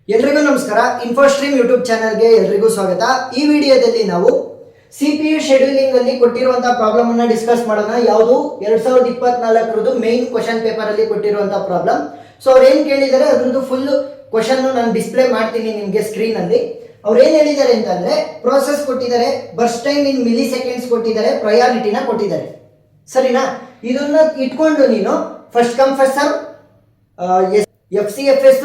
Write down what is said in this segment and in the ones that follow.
ಎಲ್ರಿಗೂ ನಮಸ್ಕಾರ. ಇನ್ಫೋಸ್ಟ್ರೀಮ್ ಯೂಟ್ಯೂಬ್ ಚಾನಲ್ಗೆ ಎಲ್ರಿಗೂ ಸ್ವಾಗತ. ಈ ವಿಡಿಯೋದಲ್ಲಿ ನಾವು CPU ಶೆಡ್ಯೂಲಿಂಗ್ ಅಲ್ಲಿ ಕೊಟ್ಟಿರುವಂತಹ ಪ್ರಾಬ್ಲಮ್ ಅನ್ನ ಡಿಸ್ಕಸ್ ಮಾಡೋಣ. ಯಾವುದು 2024 ಮೇನ್ ಕ್ವಶನ್ ಪೇಪರ್ ಅಲ್ಲಿ ಕೊಟ್ಟಿರುವಂತಹ ಪ್ರಾಬ್ಲಮ್. ಸೊ ಅವ್ರು ಏನ್ ಕೇಳಿದ್ದಾರೆ ಅದ್ರದ್ದು ಫುಲ್ ಕ್ವಶನ್ ನಾನು ಡಿಸ್ಪ್ಲೇ ಮಾಡ್ತೀನಿ ನಿಮ್ಗೆ ಸ್ಕ್ರೀನ್ ಅಲ್ಲಿ. ಅವ್ರು ಏನ್ ಹೇಳಿದ್ದಾರೆ ಅಂತಂದ್ರೆ ಪ್ರೋಸೆಸ್ ಕೊಟ್ಟಿದ್ದಾರೆ, burst time in milli seconds ಕೊಟ್ಟಿದ್ದಾರೆ, ಪ್ರಯಾರಿಟಿನ ಕೊಟ್ಟಿದ್ದಾರೆ. ಸರಿನಾ? ಇದನ್ನ ಇಟ್ಕೊಂಡು ನೀನು first come first serve, FCFS,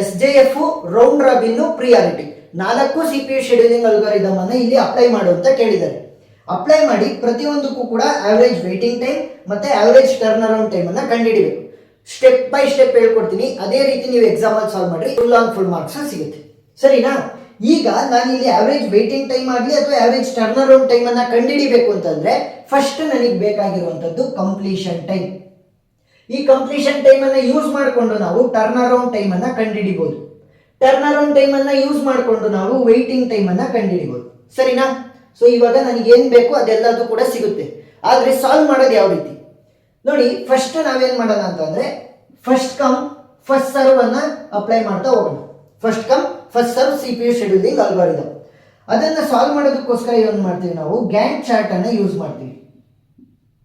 SJF, round robin, priority 4 CPU scheduling algorithm ಅನ್ನು ಇಲ್ಲಿ ಅಪ್ಲೈ ಮಾಡು ಅಂತ ಕೇಳಿದ್ದಾರೆ. ಅಪ್ಲೈ ಮಾಡಿ ಪ್ರತಿಯೊಂದಕ್ಕೂ ಕೂಡ ಆವರೇಜ್ ವೇಟಿಂಗ್ ಟೈಮ್ ಮತ್ತೆ ಆವರೇಜ್ ಟರ್ನ್ ಅರೌಂಡ್ ಟೈಮ್ ಅನ್ನ ಕಂಡುಹಿಡಿಬೇಕು. ಸ್ಟೆಪ್ ಬೈ ಸ್ಟೆಪ್ ಹೇಳ್ಕೊಡ್ತೀನಿ, ಅದೇ ರೀತಿ ನೀವು ಎಕ್ಸಾಮ್ ಅಲ್ಲಿ ಸಾಲ್ವ್ ಮಾಡಿ ಫುಲ್ ಮಾರ್ಕ್ಸ್ ಸಿಗುತ್ತೆ. ಸರಿನಾ? ಈಗ ನಾನು ಇಲ್ಲಿ ಆವರೇಜ್ ವೇಟಿಂಗ್ ಟೈಮ್ ಆಗಲಿ ಅಥವಾ ಆವರೇಜ್ ಟರ್ನ್ ಅರೌಂಡ್ ಟೈಮ್ ಅನ್ನ ಕಂಡುಹಿಡಿಬೇಕು ಅಂತಂದ್ರೆ ಫಸ್ಟ್ ನನಗೆ ಬೇಕಾಗಿರುವಂತದ್ದು ಕಂಪ್ಲೀಷನ್ ಟೈಮ್. ಈ ಕಂಪ್ಲೀಷನ್ ಟೈಮ್ ಅನ್ನ ಯೂಸ್ ಮಾಡಿಕೊಂಡು ನಾವು ಟರ್ನ್ ಅರೌಂಡ್ ಟೈಮ್ ಅನ್ನ ಕಂಡುಹಿಡಿಬಹುದು. ಟರ್ನ್ ಅರೌಂಡ್ ಟೈಮ್ ಅನ್ನ ಯೂಸ್ ಮಾಡಿಕೊಂಡು ನಾವು ವೇಟಿಂಗ್ ಟೈಮ್ ಅನ್ನ ಕಂಡುಹಿಡಿಬಹುದು. ಸರಿನಾ? ಸೊ ಇವಾಗ ನನಗೆ ಏನ್ ಬೇಕು ಅದೆಲ್ಲದೂ ಕೂಡ ಸಿಗುತ್ತೆ. ಆದ್ರೆ ಸಾಲ್ವ್ ಮಾಡೋದು ಯಾವ ರೀತಿ ನೋಡಿ. ಫಸ್ಟ್ ನಾವೇನ್ ಮಾಡೋಣ ಅಂತಂದ್ರೆ ಫಸ್ಟ್ ಕಮ್ ಫಸ್ಟ್ ಸರ್ವ್ ಅನ್ನ ಅಪ್ಲೈ ಮಾಡ್ತಾ ಹೋಗೋಣ. First come first serve CPU scheduling algorithm. ಅದನ್ನ ಸಾಲ್ವ್ ಮಾಡೋದಕ್ಕೋಸ್ಕರ ಏನ್ ಮಾಡ್ತೀವಿ ನಾವು ಗ್ಯಾಂಟ್ ಚಾರ್ಟ್ ಅನ್ನ ಯೂಸ್ ಮಾಡ್ತೀವಿ.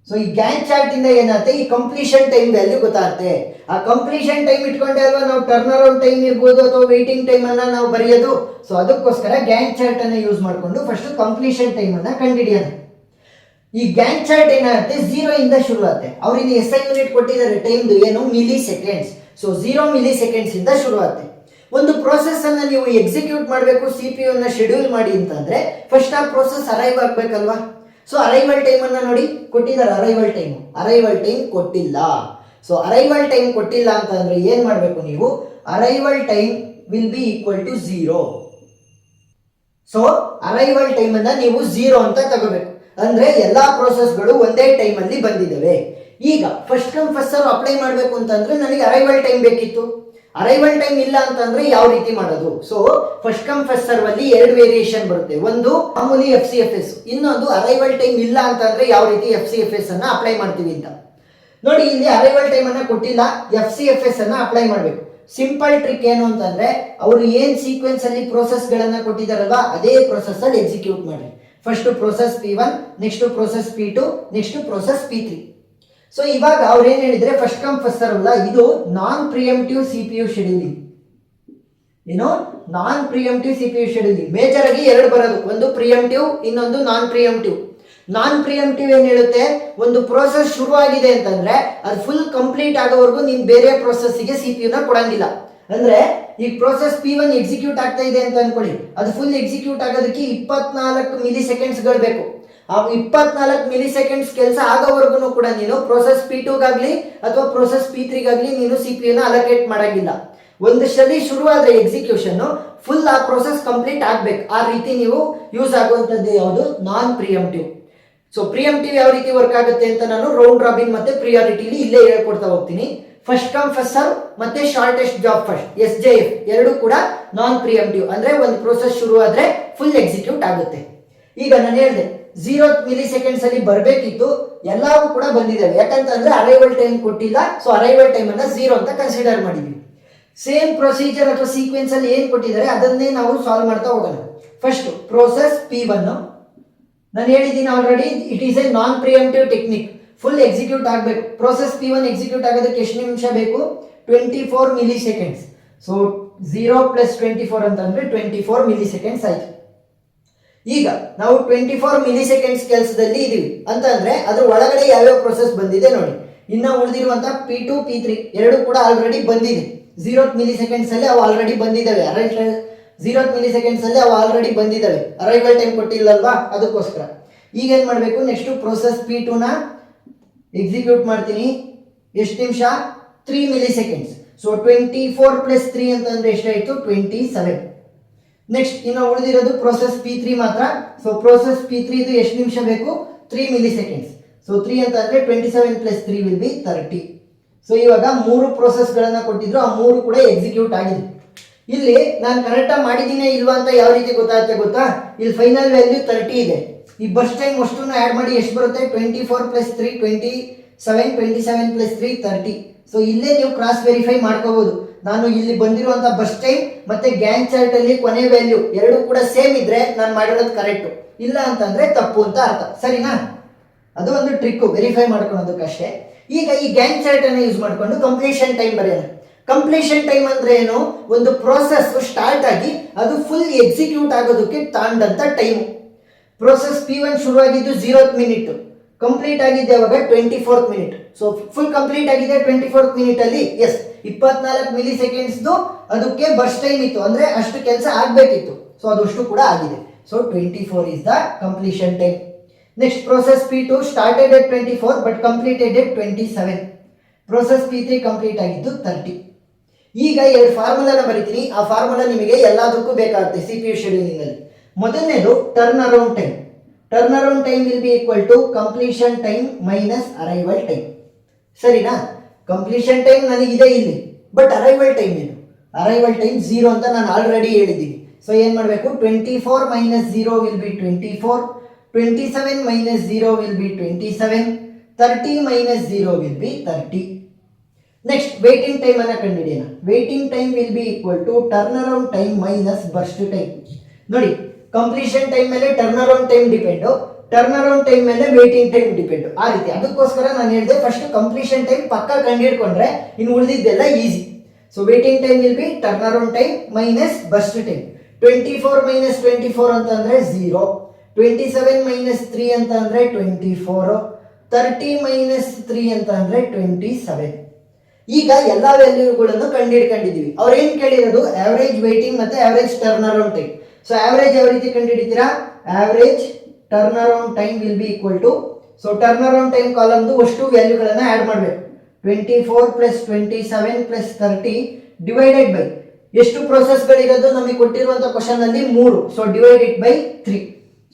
ಸೊ ಈ ಗ್ಯಾಂಟ್ ಚಾರ್ಟ್ ಇಂದ ಏನಾಗುತ್ತೆ, ಈ ಕಂಪ್ಲೀಷನ್ ಟೈಮ್ ವ್ಯಾಲ್ಯೂ ಗೊತ್ತಾಗುತ್ತೆ. ಆ ಕಂಪ್ಲೀಷನ್ ಟೈಮ್ ಇಟ್ಕೊಂಡೆ ಅಲ್ವಾ ನಾವು ಟರ್ನ್ ಅರೌಂಡ್ ಟೈಮ್ ಇರ್ಬೋದು ಅಥವಾ ವೇಟಿಂಗ್ ಟೈಮ್ ಅನ್ನ ನಾವು ಬರೆಯೋದು. ಸೊ ಅದಕ್ಕೋಸ್ಕರ ಗ್ಯಾಂಟ್ ಚಾರ್ಟ್ ಅನ್ನ ಯೂಸ್ ಮಾಡಿಕೊಂಡು ಫಸ್ಟ್ ಕಂಪ್ಲೀಷನ್ ಟೈಮ್ ಅನ್ನ ಕಂಡುಹಿಡಿಯೋಣ. ಈ ಗ್ಯಾಂಟ್ ಚಾರ್ಟ್ ಏನಾಗುತ್ತೆ 0 ಇಂದ ಶುರು ಆಗುತ್ತೆ. ಅವ್ರಿಗೆ SI ಯೂನಿಟ್ ಕೊಟ್ಟಿದ್ದಾರೆ ಟೈಮ್ದು, ಏನು milli seconds. So 0 milli seconds ಇಂದ ಶುರು ಆಗುತ್ತೆ. ಒಂದು ಪ್ರೋಸೆಸ್ ಅನ್ನ ನೀವು ಎಕ್ಸಿಕ್ಯೂಟ್ ಮಾಡಬೇಕು, CPU ಅನ್ನ ಶೆಡ್ಯೂಲ್ ಮಾಡಿ ಅಂತಂದ್ರೆ ಫಸ್ಟ್ ಆ ಪ್ರೋಸೆಸ್ ಅರೈವ್ ಆಗ್ಬೇಕಲ್ವಾ. ಸೊ ಅರೈವಲ್ ಟೈಮ್ ಅನ್ನ ನೋಡಿ ಕೊಟ್ಟಿದ್ದಾರೆ. ಅರೈವಲ್ ಟೈಮ್ ಕೊಟ್ಟಿಲ್ಲ. ಸೊ ಅರೈವಲ್ ಟೈಮ್ ಕೊಟ್ಟಿಲ್ಲ ಅಂತಂದ್ರೆ ಏನ್ ಮಾಡ್ಬೇಕು ನೀವು, arrival time will be equal to 0. So arrival time ಅನ್ನ ನೀವು 0 ಅಂತ ತಗೋಬೇಕು. ಅಂದ್ರೆ ಎಲ್ಲಾ ಪ್ರೋಸೆಸ್ಗಳು ಒಂದೇ ಟೈಮ್ ಅಲ್ಲಿ ಬಂದಿದ್ದಾವೆ. ಈಗ first come first serve apply ಮಾಡಬೇಕು ಅಂತಂದ್ರೆ ನನಗೆ ಅರೈವಲ್ ಟೈಮ್ ಬೇಕಿತ್ತು. ಅರೈವಲ್ ಟೈಮ್ ಇಲ್ಲ ಅಂತಂದ್ರೆ ಯಾವ ರೀತಿ ಮಾಡೋದು? So first come first serve ಅಲ್ಲಿ 2 ವೇರಿಯೇಷನ್ ಬರುತ್ತೆ. ಒಂದು ಮಾಮೂಲಿ FCFS, ಇನ್ನೊಂದು ಅರೈವಲ್ ಟೈಮ್ ಇಲ್ಲ ಅಂತಂದ್ರೆ ಯಾವ ರೀತಿ FCFS ಅನ್ನ ಅಪ್ಲೈ ಮಾಡ್ತೀವಿ ಅಂತ ನೋಡಿ. ಇಲ್ಲಿ ಅರೈವಲ್ ಟೈಮ್ ಅನ್ನ ಕೊಟ್ಟಿಲ್ಲ, FCFS ಅನ್ನ ಅಪ್ಲೈ ಮಾಡಬೇಕು. ಸಿಂಪಲ್ ಟ್ರಿಕ್ ಏನು ಅಂತಂದ್ರೆ ಅವರು ಏನ್ ಸೀಕ್ವೆನ್ಸ್ ಅಲ್ಲಿ ಪ್ರೋಸೆಸ್ ಗಳನ್ನ ಕೊಟ್ಟಿದಾರಲ್ವಾ ಅದೇ ಪ್ರೋಸೆಸ್ ಅಲ್ಲಿ ಎಕ್ಸಿಕ್ಯೂಟ್ ಮಾಡಿ. First process P1, next process P2, next process P3. So ಇವಾಗ ಅವ್ರು ಏನ್ ಹೇಳಿದ್ರೆ ಫಸ್ಟ್ ಕಮ್ ಫಸ್ಟ್ ಸರ್ವ್ ಅಲ್ಲ, ಇದು ನಾನ್ ಪ್ರಿಯಂಪ್ಟಿವ್ CPU ಶೆಡ್ಯೂಲಿಂಗ್. ಏನು ನಾನ್ ಪ್ರಿಯಂಪ್ಟಿವ್ CPU ಶೆಡ್ಯೂಲಿಂಗ್ ಮೇಜರ್ ಆಗಿ 2 ಬರೋದು, ಒಂದು ಪ್ರಿಯಂಪ್ಟಿವ್, ಇನ್ನೊಂದು ನಾನ್ ಪ್ರಿಯಂಪ್ಟಿವ್. ನಾನ್ ಪ್ರಿಯಂಪ್ಟಿವ್ ಏನ್ ಹೇಳುತ್ತೆ, ಒಂದು ಪ್ರೋಸೆಸ್ ಶುರು ಆಗಿದೆ ಅಂತಂದ್ರೆ ಅದು ಫುಲ್ ಕಂಪ್ಲೀಟ್ ಆಗೋವರೆಗೂ ನೀನ್ ಬೇರೆ ಪ್ರೋಸೆಸ್ಗೆ CPU ನ ಕೊಡಂಗಿಲ್ಲ. ಅಂದ್ರೆ ಈ ಪ್ರೋಸೆಸ್ P1 ಎಕ್ಸಿಕ್ಯೂಟ್ ಆಗ್ತಾ ಇದೆ ಅಂತ ಅನ್ಕೊಳ್ಳಿ, ಅದು ಫುಲ್ ಎಕ್ಸಿಕ್ಯೂಟ್ ಆಗೋದಕ್ಕೆ 24 ಮಿಲಿ ಸೆಕೆಂಡ್ಸ್ಗಳು ಬೇಕು. ಆ 24 ಮಿಲಿ ಸೆಕೆಂಡ್ಸ್ ಕೆಲಸ ಆಗೋವರೆಗೂ ಕೂಡ ನೀನು ಪ್ರೋಸೆಸ್ P2 ಗಾಗ್ಲಿ ಅಥವಾ ಪ್ರೋಸೆಸ್ P3 ಗಾಗ್ಲಿ ನೀನು CPU ನ ಅಲೋಕೇಟ್ ಮಾಡಂಗಿಲ್ಲ. ಒಂದು ಸಲ ಶುರು ಆದ್ರೆ ಎಕ್ಸಿಕ್ಯೂಷನ್ ಫುಲ್ ಆ ಪ್ರೋಸೆಸ್ ಕಂಪ್ಲೀಟ್ ಆಗ್ಬೇಕು. ಆ ರೀತಿ ನೀವು ಯೂಸ್ ಆಗುವಂತದ್ದು ಯಾವುದು, ನಾನ್ ಪ್ರಿಯಂಪ್ಟಿವ್. ಸೊ ಪ್ರಿಯಂಪ್ಟಿವ್ ಯಾವ ರೀತಿ ವರ್ಕ್ ಆಗುತ್ತೆ ಅಂತ ನಾನು ರೌಂಡ್ ರಾಬಿನ್ ಮತ್ತೆ ಪ್ರಿಯಾರಿಟಿಲಿ ಇಲ್ಲೇ ಹೇಳ್ಕೊಡ್ತಾ ಹೋಗ್ತೀನಿ. ಫಸ್ಟ್ ಕಮ್ ಫಸ್ಟ್ ಸರ್ವ್ ಮತ್ತೆ ಶಾರ್ಟೆಸ್ಟ್ ಜಾಬ್ ಫಸ್ಟ್ SJF ಎರಡು ಕೂಡ ನಾನ್ ಪ್ರಿಯಂಪ್ಟಿವ್. ಅಂದ್ರೆ ಒಂದು ಪ್ರೋಸೆಸ್ ಶುರು ಆದ್ರೆ ಫುಲ್ ಎಕ್ಸಿಕ್ಯೂಟ್ ಆಗುತ್ತೆ. ಈಗ ನಾನು ಹೇಳಿದೆ 0 ಮಿಲಿ ಸೆಕೆಂಡ್ಸ್ ಅಲ್ಲಿ ಬರಬೇಕಿತ್ತು, ಎಲ್ಲವೂ ಕೂಡ ಬಂದಿದ್ದಾವೆ. ಯಾಕಂತಂದ್ರೆ ಅರೈವಲ್ ಟೈಮ್ ಕೊಟ್ಟಿಲ್ಲ. ಸೊ ಅರೈವಲ್ ಟೈಮ್ ಅನ್ನ 0 ಅಂತ ಕನ್ಸಿಡರ್ ಮಾಡಿದ್ವಿ. ಸೇಮ್ ಪ್ರೊಸೀಜರ್ ಅಥವಾ ಸೀಕ್ವೆನ್ಸ್ ಅಲ್ಲಿ ಏನ್ ಕೊಟ್ಟಿದ್ದಾರೆ ಅದನ್ನೇ ನಾವು ಸಾಲ್ವ್ ಮಾಡ್ತಾ ಹೋಗೋಣ. ಫಸ್ಟ್ ಪ್ರೋಸೆಸ್ P1 ನಾನು ಹೇಳಿದ್ದೀನಿ already, it is a non preemptive technique. Full execute ಆಗಬೇಕು. ಪ್ರೋಸೆಸ್ P1 ಎಕ್ಸಿಕ್ಯೂಟ್ ಆಗೋದಕ್ಕೆ ಎಷ್ಟು ನಿಮಿಷ ಬೇಕು, 24 ಮಿಲಿ ಸೆಕೆಂಡ್ಸ್. ಸೊ 0 + 24 ಅಂತಂದ್ರೆ 24 ಮಿಲಿ ಸೆಕೆಂಡ್ಸ್ ಆಯ್ತು. ಈಗ ನಾವು 24 ಮಿಲಿ ಸೆಕೆಂಡ್ಸ್ ಕೆಲಸದಲ್ಲಿ ಇದೀವಿ ಅಂತಂದ್ರೆ ಅದ್ರ ಒಳಗಡೆ ಯಾವ್ಯಾವ ಪ್ರೋಸೆಸ್ ಬಂದಿದೆ ನೋಡಿ. ಇನ್ನ ಉಳಿದಿರುವಂತಹ P2 P3 ಎರಡು ಕೂಡ ಆಲ್ರೆಡಿ ಬಂದಿದೆ. 0 ಮಿಲಿ ಸೆಕೆಂಡ್ಸ್ ಅಲ್ಲಿ ಅವು ಆಲ್ರೆಡಿ ಬಂದಿದ್ದಾವೆ. 0 ಮಿಲಿ ಸೆಕೆಂಡ್ಸ್ ಅಲ್ಲಿ ಅವು ಆಲ್ರೆಡಿ ಬಂದಿದ್ದಾವೆ. ಅರೈವಲ್ ಟೈಮ್ ಕೊಟ್ಟಿಲ್ಲಲ್ವಾ, ಅದಕ್ಕೋಸ್ಕರ ಈಗ ಏನ್ ಮಾಡ್ಬೇಕು, ನೆಕ್ಸ್ಟ್ ಪ್ರೋಸೆಸ್ P2 ನ ಎಕ್ಸಿಕ್ಯೂಟ್ ಮಾಡ್ತೀನಿ. ಎಷ್ಟು ನಿಮಿಷ, 3 ಮಿಲಿ ಸೆಕೆಂಡ್ಸ್. ಸೊ 24 + 3 ಅಂತಂದ್ರೆ ಎಷ್ಟಾಯ್ತು, 27. ನೆಕ್ಸ್ಟ್ ಇನ್ನು ಉಳಿದಿರೋದು ಪ್ರೋಸೆಸ್ P3 ಮಾತ್ರ. ಸೊ ಪ್ರೋಸೆಸ್ P3 ಇದು ಎಷ್ಟು ನಿಮಿಷ ಬೇಕು, 3 ಮಿಲಿ ಸೆಕೆಂಡ್ಸ್. ಸೊ 3 ಅಂತ ಅಂದ್ರೆ 27 + 3 ವಿಲ್ ಬಿ 30. ಸೊ ಇವಾಗ 3 ಪ್ರೋಸೆಸ್ ಗಳನ್ನ ಕೊಟ್ಟಿದ್ರು, ಆ 3 ಕೂಡ ಎಕ್ಸಿಕ್ಯೂಟ್ ಆಗಿದೆ. ಇಲ್ಲಿ ನಾನು ಕರೆಕ್ಟಾಗಿ ಮಾಡಿದೀನೇ ಇಲ್ವಾ ಅಂತ ಯಾವ ರೀತಿ ಗೊತ್ತಾಗುತ್ತೆ ಗೊತ್ತಾ, ಇಲ್ಲಿ ಫೈನಲ್ ವ್ಯಾಲ್ಯೂ 30 ಇದೆ. ಈ ಬರ್ಸ್ಟ್ ಟೈಮ್ ಅಷ್ಟನ್ನು ಆ್ಯಡ್ ಮಾಡಿ ಎಷ್ಟು ಬರುತ್ತೆ, 24 + 3 27 7 27 ಪ್ಲಸ್ 3 30. ಸೊ ಇಲ್ಲೇ ನೀವು ಕ್ರಾಸ್ ವೆರಿಫೈ ಮಾಡ್ಕೋಬಹುದು. ನಾನು ಇಲ್ಲಿ ಬಂದಿರುವಂತ ಬಸ್ ಟೈಮ್ ಮತ್ತೆ ಗ್ಯಾಂಗ್ ಚಾರ್ಟ್ ಅಲ್ಲಿ ಕೊನೆ ವ್ಯಾಲ್ಯೂ ಎರಡು ಕೂಡ ಸೇಮ್ ಇದ್ರೆ ನಾನು ಮಾಡಿರೋದು ಕರೆಕ್ಟ್, ಇಲ್ಲ ಅಂತಂದ್ರೆ ತಪ್ಪು ಅಂತ ಅರ್ಥ. ಸರಿನಾ? ಅದು ಒಂದು ಟ್ರಿಕ್, ವೆರಿಫೈ ಮಾಡ್ಕೊಳ್ಳೋದಕ್ಕಷ್ಟೇ. ಈಗ ಈ ಗ್ಯಾಂಗ್ ಚಾರ್ಟ್ ಅನ್ನು ಯೂಸ್ ಮಾಡಿಕೊಂಡು ಕಂಪ್ಲೀಷನ್ ಟೈಮ್ ಬರೆಯೋಣ. ಕಂಪ್ಲೀಷನ್ ಟೈಮ್ ಅಂದ್ರೆ ಏನು? ಒಂದು ಪ್ರೋಸೆಸ್ ಸ್ಟಾರ್ಟ್ ಆಗಿ ಅದು ಫುಲ್ ಎಕ್ಸಿಕ್ಯೂಟ್ ಆಗೋದಕ್ಕೆ ತಾಂಡಂತ ಟೈಮ್. ಪ್ರೋಸೆಸ್ P1 ಶುರುವಾಗಿದ್ದು 0th ಮಿನಿಟ್, ಕಂಪ್ಲೀಟ್ ಆಗಿದೆ ಅವಾಗ 24th minute. So full complete ಆಗಿದೆ 24th ಮಿನಿಟ್ ಅಲ್ಲಿ. ಎಸ್, 24 ಮಿಲಿ ಸೆಕೆಂಡ್ಸ್ದು ಅದಕ್ಕೆ ಬಸ್ ಟೈಮ್ ಇತ್ತು, ಅಂದ್ರೆ ಅಷ್ಟು ಕೆಲಸ ಆಗ್ಬೇಕಿತ್ತು. ಸೊ ಅದಷ್ಟು ಕೂಡ ಆಗಿದೆ. So 24 is the completion time. Next process P2 started at 24 but completed at 27. Process P3 complete ಆಗಿದ್ದು 30. ಈಗ ಎರಡು ಫಾರ್ಮುಲಾನ ಬರೀತೀನಿ. ಆ ಫಾರ್ಮುಲಾ ನಿಮಗೆ ಎಲ್ಲದಕ್ಕೂ ಬೇಕಾಗುತ್ತೆ CPU ಶೆಡ್ಯೂಲಿಂಗ್ ಅಲ್ಲಿ. ಮೊದಲನೇದು turn around time. Turn around time will be equal to completion time minus arrival time. ಸರಿನಾ? ಕಂಪ್ಲೀಷನ್ ಟೈಮ್ ನನಗಿದೆ ಇಲ್ಲಿ, ಬಟ್ ಅರೈವಲ್ ಟೈಮ್ ಏನು? ಅರೈವಲ್ ಟೈಮ್ 0 ಅಂತ ನಾನು ಆಲ್ರೆಡಿ ಹೇಳಿದ್ದೀನಿ. ಸೊ ಏನು ಮಾಡಬೇಕು? 24 minus 0 will be 24, 27 minus 0 will be 27, 30 minus 0 will be 30. Next waiting time ಅನ್ನ ಕಂಡುಹಿಡಿಯೋಣ. Waiting time will be equal to turn around time minus burst time. ನೋಡಿ, completion time ಮೇಲೆ turn around time depend, turn around time ಮೇಲೆ waiting time depend. ಆ ರೀತಿ. ಅದಕ್ಕೋಸ್ಕರ ನಾನು ಹೇಳಿದೆ ಫಸ್ಟ್ ಕಂಪ್ಲೀಷನ್ ಟೈಮ್ ಪಕ್ಕ ಕಂಡುಹಿಡ್ಕೊಂಡ್ರೆ ಇನ್ನು ಉಳಿದಿದ್ದೆಲ್ಲ easy. So waiting time will be turn around time minus burst time. 24 minus 24 ಅಂತ ಅಂದ್ರೆ 0, 27 ಮೈನಸ್ 3 ಅಂತ ಅಂದ್ರೆ 24, 30 ಮೈನಸ್ 3 ಅಂತ ಅಂದ್ರೆ 27. ಈಗ ಎಲ್ಲಾ ವ್ಯಾಲ್ಯೂಗಳನ್ನು ಕಂಡುಹಿಡ್ಕೊಂಡಿದ್ದೀವಿ. ಅವ್ರು ಏನ್ ಕೇಳಿರೋದು? ಆವರೇಜ್ ವೇಟಿಂಗ್ ಮತ್ತೆ average turn around time. So average ಯಾವ ರೀತಿ ಕಂಡುಹಿಡಿತೀರಾ? Average turn around time will be equal to, so turn around time ಕಾಲಮ್ದು ಅಷ್ಟು ವ್ಯಾಲ್ಯೂಗಳನ್ನ ಆಡ್ ಮಾಡಬೇಕು. 24 ಪ್ಲಸ್ 27 ಪ್ಲಸ್ 30 ಡಿವೈಡೆಡ್ ಬೈ ಎಷ್ಟು ಪ್ರೋಸೆಸ್ಗಳಿರೋದು ನಮಗೆ ಕೊಟ್ಟಿರುವಂತ ಕ್ವಶನ್ ಅಲ್ಲಿ 3. So divided by 3.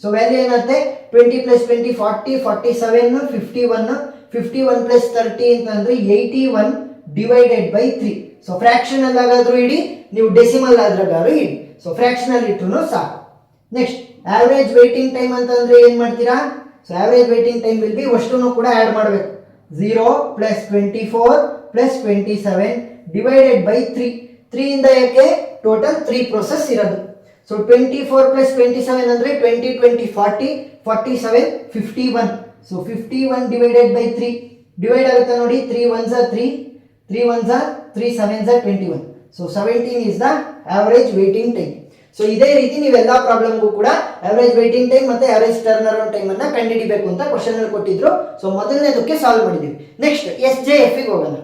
So value ಏನಾಗುತ್ತೆ? 20 ಪ್ಲಸ್ 20 40, 47, 51, 51 ಪ್ಲಸ್ 30 ಅಂತಂದ್ರೆ 81 ಡಿವೈಡೆಡ್ ಬೈ 3. ಸೊ ಫ್ರಾಕ್ಷನ್ ಅಲ್ಲಾಗಾದ್ರೂ ಇಡಿ, ನೀವು ಡೆಸಿಮಲ್ ಆದ್ರಾಗಾದ್ರೂ ಇಡಿ. ಸೊ ಫ್ರಾಕ್ಷನ್ ಅಲ್ಲಿ ಇಟ್ರು ಸಾಕು. ನೆಕ್ಸ್ಟ್ ಆವರೇಜ್ ವೇಟಿಂಗ್ ಟೈಮ್ ಅಂತಂದ್ರೆ ಏನ್ ಮಾಡ್ತೀರಾ? So average waiting time will B ಅಷ್ಟನ್ನು ಕೂಡ ಆಡ್ ಮಾಡಬೇಕು. 0 ಪ್ಲಸ್ 24 ಪ್ಲಸ್ 27 ಡಿವೈಡೆಡ್ ಬೈ 3. 3 ಇಂದ ಯಾಕೆ? ಟೋಟಲ್ 3 ಪ್ರೋಸೆಸ್ ಇರೋದು. ಸೊ 24 ಪ್ಲಸ್ 27 ಅಂದ್ರೆ 20 20 40, 47 51. ಸೊ 51 ಡಿವೈಡೆಡ್ ಬೈ 3 ಡಿವೈಡ್ ಆಗುತ್ತೆ ನೋಡಿ. 3 1s are 3, 3 1s are 3 7s are 21. So 17 is the average waiting time. So ಇದೇ ರೀತಿ ನೀವೆಲ್ಲಾ ಪ್ರಾಬ್ಲಮ್ಗೂ ಕೂಡ ಆವರೇಜ್ ವೇಟಿಂಗ್ ಟೈಮ್ ಮತ್ತೆ ಆವರೇಜ್ ಟರ್ನ್ ಅರೌಂಡ್ ಟೈಮ್ ಅನ್ನ ಕಂಡುಹಿಡಿಬೇಕು ಅಂತ ಕ್ವಶನ್ ಅಲ್ಲಿ ಕೊಟ್ಟಿದ್ರು. ಸೊ ಮೊದಲನೇದಕ್ಕೆ ಸಾಲ್ವ್ ಮಾಡಿದೀವಿ. ನೆಕ್ಸ್ಟ್ SJF ಗೆ ಹೋಗೋಣ.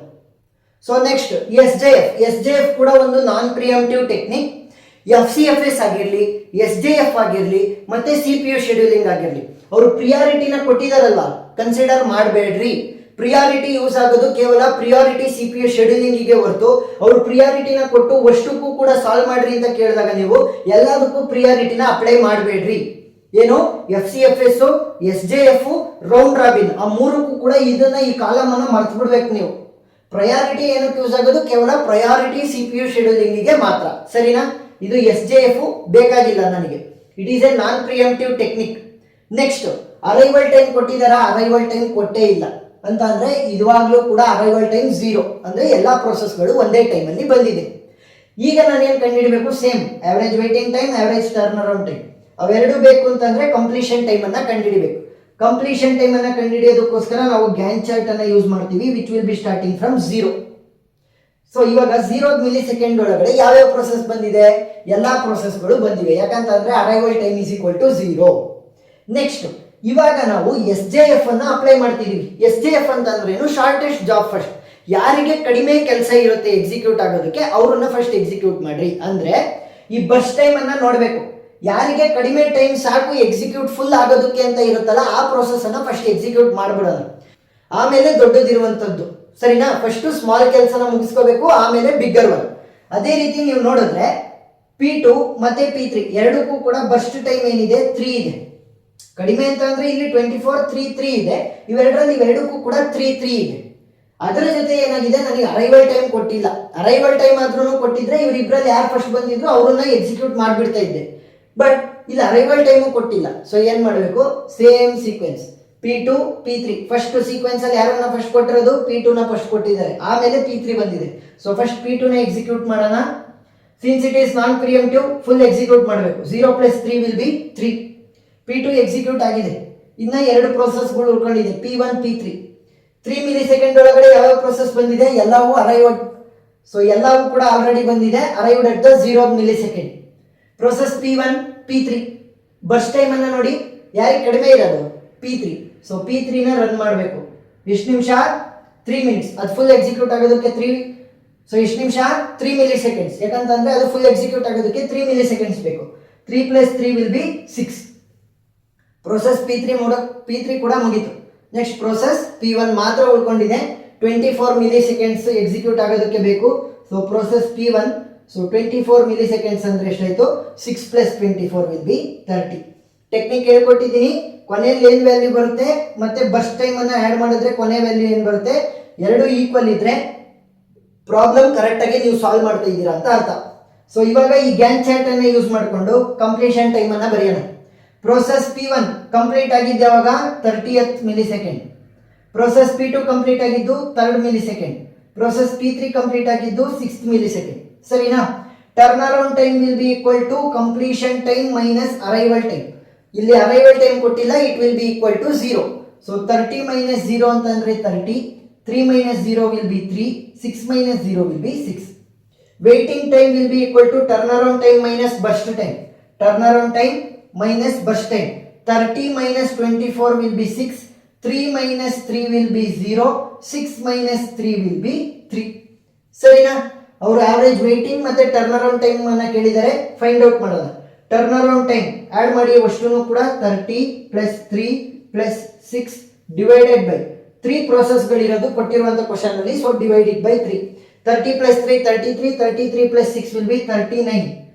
ಸೊ ನೆಕ್ಸ್ಟ್ SJF ಕೂಡ ಒಂದು ನಾನ್ ಪ್ರಿಯಂಪ್ಟಿವ್ ಟೆಕ್ನಿಕ್. FCFS ಆಗಿರಲಿ, SJF ಆಗಿರಲಿ ಮತ್ತೆ CPU ಶೆಡ್ಯೂಲಿಂಗ್ ಆಗಿರಲಿ, ಅವರು ಪ್ರಿಯಾರಿಟಿನ ಕೊಟ್ಟಿದಾರಲ್ವಾ, ಕನ್ಸಿಡರ್ ಮಾಡಬೇಡ್ರಿ. ಪ್ರಿಯಾರಿಟಿ ಯೂಸ್ ಆಗೋದು ಕೇವಲ ಪ್ರಿಯಾರಿಟಿ CPU ಶೆಡ್ಯೂಲಿಂಗಿಗೆ ಹೊರತು ಅವರು ಪ್ರಿಯಾರಿಟಿನ ಕೊಟ್ಟು ಅಷ್ಟಕ್ಕೂ ಕೂಡ ಸಾಲ್ವ್ ಮಾಡ್ರಿ ಅಂತ ಕೇಳಿದಾಗ ನೀವು ಎಲ್ಲದಕ್ಕೂ ಪ್ರಿಯಾರಿಟಿನ ಅಪ್ಲೈ ಮಾಡಬೇಡ್ರಿ. ಏನು? FCFS, SJF, ರೌಂಡ್ ರಾಬಿನ್, ಆ ಮೂರಕ್ಕೂ ಕೂಡ ಇದನ್ನ ಈ ಕಾಲಮ್ ಅನ್ನ ಮರ್ತು ಬಿಡ್ಬೇಕು ನೀವು. ಪ್ರಯಾರಿಟಿ ಏನಕ್ಕೆ ಯೂಸ್ ಆಗೋದು? ಕೇವಲ ಪ್ರಯಾರಿಟಿ CPU ಶೆಡ್ಯೂಲಿಂಗಿಗೆ ಮಾತ್ರ. ಸರಿನಾ? ಇದು SJF ಬೇಕಾಗಿಲ್ಲ ನನಗೆ. It is a non preemptive technique. Next arrival time ಕೊಟ್ಟಿದಾರಾ? ಅರೈವಲ್ ಟೈಮ್ ಕೊಟ್ಟೇ ಇಲ್ಲ ಅಂತ ಅಂದ್ರೆ ಇದುವಾಗ್ಲೂ ಕೂಡ ಅರೈವಲ್ ಟೈಮ್ 0, ಅಂದ್ರೆ ಎಲ್ಲಾ ಪ್ರೋಸೆಸ್ಗಳು ಒಂದೇ ಟೈಮ್ ಅಲ್ಲಿ ಬಂದಿದೆ. ಈಗ ನಾನೇನ್ ಕಂಡುಹಿಡಬೇಕು? Same average waiting time, average turn around time ಅವೆರಡು ಬೇಕು ಅಂತಂದ್ರೆ ಕಂಪ್ಲೀಷನ್ ಟೈಮ್ ಅನ್ನ ಕಂಡುಹಿಡಬೇಕು. ಕಂಪ್ಲೀಷನ್ ಟೈಮ್ ಅನ್ನ ಕಂಡುಹಿಡಿಯೋದಕ್ಕೋಸ್ಕರ ನಾವು ಗ್ಯಾಂಟ್ ಚಾರ್ಟ್ ಅನ್ನ ಯೂಸ್ ಮಾಡ್ತೀವಿ, which will be starting from 0. So ಇವಾಗ 0 ಮಿಲಿ ಸೆಕೆಂಡ್ ಒಳಗಡೆ ಯಾವ್ಯಾವ ಪ್ರೋಸೆಸ್ ಬಂದಿದೆ? ಎಲ್ಲಾ ಪ್ರೋಸೆಸ್ಗಳು ಬಂದಿವೆ. ಯಾಕಂತಂದ್ರೆ arrival time is equal to 0. Next ಇವಾಗ ನಾವು SJF ಅನ್ನ ಅಪ್ಲೈ ಮಾಡ್ತಿದೀವಿ. SJF ಅಂತಂದ್ರೆ ಏನು? Shortest job first. ಯಾರಿಗೆ ಕಡಿಮೆ ಕೆಲಸ ಇರುತ್ತೆ ಎಕ್ಸಿಕ್ಯೂಟ್ ಆಗೋದಕ್ಕೆ ಅವ್ರನ್ನ ಫಸ್ಟ್ ಎಕ್ಸಿಕ್ಯೂಟ್ ಮಾಡ್ರಿ. ಅಂದ್ರೆ ಈ ಬಸ್ ಟೈಮ್ ಅನ್ನ ನೋಡ್ಬೇಕು. ಯಾರಿಗೆ ಕಡಿಮೆ ಟೈಮ್ ಸಾಕು ಎಕ್ಸಿಕ್ಯೂಟ್ ಫುಲ್ ಆಗೋದಕ್ಕೆ ಅಂತ ಇರುತ್ತಲ್ಲ, ಆ ಪ್ರೋಸೆಸ್ ಅನ್ನ ಫಸ್ಟ್ ಎಕ್ಸಿಕ್ಯೂಟ್ ಮಾಡ್ಬಿಡೋಣ. ಆಮೇಲೆ ದೊಡ್ಡದಿರುವಂತದ್ದು. ಸರಿನಾ? ಫಸ್ಟ್ ಸ್ಮಾಲ್ ಕೆಲಸನ ಮುಗಿಸ್ಕೋಬೇಕು, ಆಮೇಲೆ ಬಿಗ್ಗರ್ ಒನ್. ಅದೇ ರೀತಿ ನೀವು ನೋಡಿದ್ರೆ P2 ಮತ್ತೆ P3 ಎರಡಕ್ಕೂ ಕೂಡ ಬರ್ಸ್ಟ್ ಟೈಮ್ ಏನಿದೆ? 3 ಇದೆ. ಕಡಿಮೆ ಅಂತ ಅಂದ್ರೆ ಇಲ್ಲಿ 24 3 3 ಇದೆ. ಇವೆರಡರಲ್ಲಿ ಇವೆರಡಕ್ಕೂ ಕೂಡ 3 3 ಇದೆ. ಅದರ ಜೊತೆ ಏನಾಗಿದೆ? ನನಗೆ ಅರೈವಲ್ ಟೈಮ್ ಕೊಟ್ಟಿಲ್ಲ. ಅರೈವಲ್ ಟೈಮ್ ಆದ್ರೂ ಕೊಟ್ಟಿದ್ರೆ ಇವರಿಬ್ಬರಲ್ಲಿ ಯಾರು ಫಸ್ಟ್ ಬಂದಿದ್ರು ಅವ್ರನ್ನ ಎಕ್ಸಿಕ್ಯೂಟ್ ಮಾಡ್ಬಿಡ್ತಾ ಇದ್ದೆ. ಬಟ್ ಇಲ್ಲಿ ಅರೈವಲ್ ಟೈಮು ಕೊಟ್ಟಿಲ್ಲ. ಸೊ ಏನ್ ಮಾಡಬೇಕು? Same sequence P2 P3 first sequence ಅಲ್ಲಿ ಯಾರನ್ನ ಫಸ್ಟ್ ಕೊಟ್ಟಿರೋದು P2 ನ ಫಸ್ಟ್ ಕೊಟ್ಟಿದ್ದಾರೆ, ಆಮೇಲೆ P3 ಬಂದಿದೆ. ಸೊ ಫಸ್ಟ್ P2 ನ ಎಕ್ಸಿಕ್ಯೂಟ್ ಮಾಡೋಣ. Since it is non preemptive full execute ಮಾಡಬೇಕು. 0 + 3 ವಿಲ್ ಬಿ 3. P2 ಎಕ್ಸಿಕ್ಯೂಟ್ ಆಗಿದೆ. ಇನ್ನ ಎರಡು ಪ್ರೋಸೆಸ್ಗಳು ಉಳ್ಕೊಂಡಿದೆ, P1 P3. 3 ಮಿಲಿ ಸೆಕೆಂಡ್ ಒಳಗಡೆ ಯಾವ ಪ್ರೋಸೆಸ್ ಬಂದಿದೆ, ಎಲ್ಲವೂ ಅರೈವ್ಡ್. ಸೊ ಎಲ್ಲವೂ ಕೂಡ ಆಲ್ರೆಡಿ ಬಂದಿದೆ, arrived at the 0 milli second. Process P1 P3 burst time ಅನ್ನ ನೋಡಿ, ಯಾರಿಗೆ ಕಡಿಮೆ ಇರೋದು P3. ಸೊ P3 ನ ರನ್ ಮಾಡಬೇಕು. ಎಷ್ಟು ನಿಮಿಷ, 3 ಮಿನಿಟ್ಸ್. ಅದು ಫುಲ್ ಎಕ್ಸಿಕ್ಯೂಟ್ ಆಗೋದಕ್ಕೆ 3. ಸೊ ಎಷ್ಟು ನಿಮಿಷ, 3 ಮಿಲಿ ಸೆಕೆಂಡ್ಸ್. ಯಾಕಂತಂದ್ರೆ ಅದು ಫುಲ್ ಎಕ್ಸಿಕ್ಯೂಟ್ ಆಗೋದಕ್ಕೆ 3 ಮಿಲಿ ಸೆಕೆಂಡ್ಸ್ ಬೇಕು. 3 + 3 ವಿಲ್ ಬಿ 6. ಪ್ರೋಸೆಸ್ P3 ಕೂಡ ಮುಗೀತು. ನೆಕ್ಸ್ಟ್ ಪ್ರೋಸೆಸ್ P1 ಮಾತ್ರ ಉಳ್ಕೊಂಡಿದೆ. 24 ಮಿಲಿ ಸೆಕೆಂಡ್ಸ್ ಎಕ್ಸಿಕ್ಯೂಟ್ ಆಗೋದಕ್ಕೆ ಬೇಕು. So process P1, so 24 milli seconds ಅಂದ್ರೆ ಎಷ್ಟಾಯ್ತು, 6 + 24 ವಿಲ್ ಬಿ 30. ಟೆಕ್ನಿಕ್ ಹೇಳ್ಕೊಟ್ಟಿದ್ದೀನಿ. ಕೊನೆಯಲ್ಲಿ ಏನು ವ್ಯಾಲ್ಯೂ ಬರುತ್ತೆ ಮತ್ತೆ ಬರ್ಸ್ಟ್ ಟೈಮ್ ಅನ್ನ ಆ್ಯಡ್ ಮಾಡಿದ್ರೆ ಕೊನೆ ವ್ಯಾಲ್ಯೂ ಏನು ಬರುತ್ತೆ, ಎರಡು ಈಕ್ವಲ್ ಇದ್ರೆ ಪ್ರಾಬ್ಲಮ್ ಕರೆಕ್ಟ್ ಆಗಿ ನೀವು ಸಾಲ್ವ್ ಮಾಡ್ತಾ ಇದ್ದೀರಾ ಅಂತ ಅರ್ಥ. ಸೊ ಇವಾಗ ಈ ಗ್ಯಾನ್ ಚಾರ್ಟ್ ಅನ್ನ ಯೂಸ್ ಮಾಡಿಕೊಂಡು ಕಂಪ್ಲೀಷನ್ ಟೈಮ್ ಅನ್ನ ಬರೆಯೋಣ. ಪ್ರೋಸೆಸ್ P1 ಕಂಪ್ಲೀಟ್ ಆಗಿದ್ದು ಯಾವಾಗ, 30th milli second. Process P2 complete ಆಗಿದ್ದು 3rd milli second. Process P3 complete ಆಗಿದ್ದು 6th ಮಿಲಿ ಸೆಕೆಂಡ್. ಸರಿನಾ? Turn around time will be equal to completion time minus arrival time. ಇಲ್ಲಿ arrival time ಕೊಟ್ಟಿಲ್ಲ, it will be equal to 0. So 30 - 0 ಅಂತಂದ್ರೆ 30. 3 - 0 will be 3. 6 - 0 will be 6. Waiting time will be equal to turn around time minus burst time. Turn around time minus burst time. 30 - 24 will be 6. 3 - 3 will be 0. 6 - 3 will be 3. ಸರಿನಾ? ಅವರು average waiting ಮತ್ತೆ turn around time ಅನ್ನ ಕೇಳಿದರೆ find out ಮಾಡೋಣ. Turn around time add ಮಾಡಿ ಅಷ್ಟನ್ನು ಕೂಡ 30 + 3 + 6 divided by 3 ಪ್ರೋಸೆಸ್ಗಳಿರೋದು ಕೊಟ್ಟಿರುವಂಥ ಕ್ವಶನ್ ಅಲ್ಲಿ. So divided by 3. 30 + 3 33. 33 + 6 will be 39.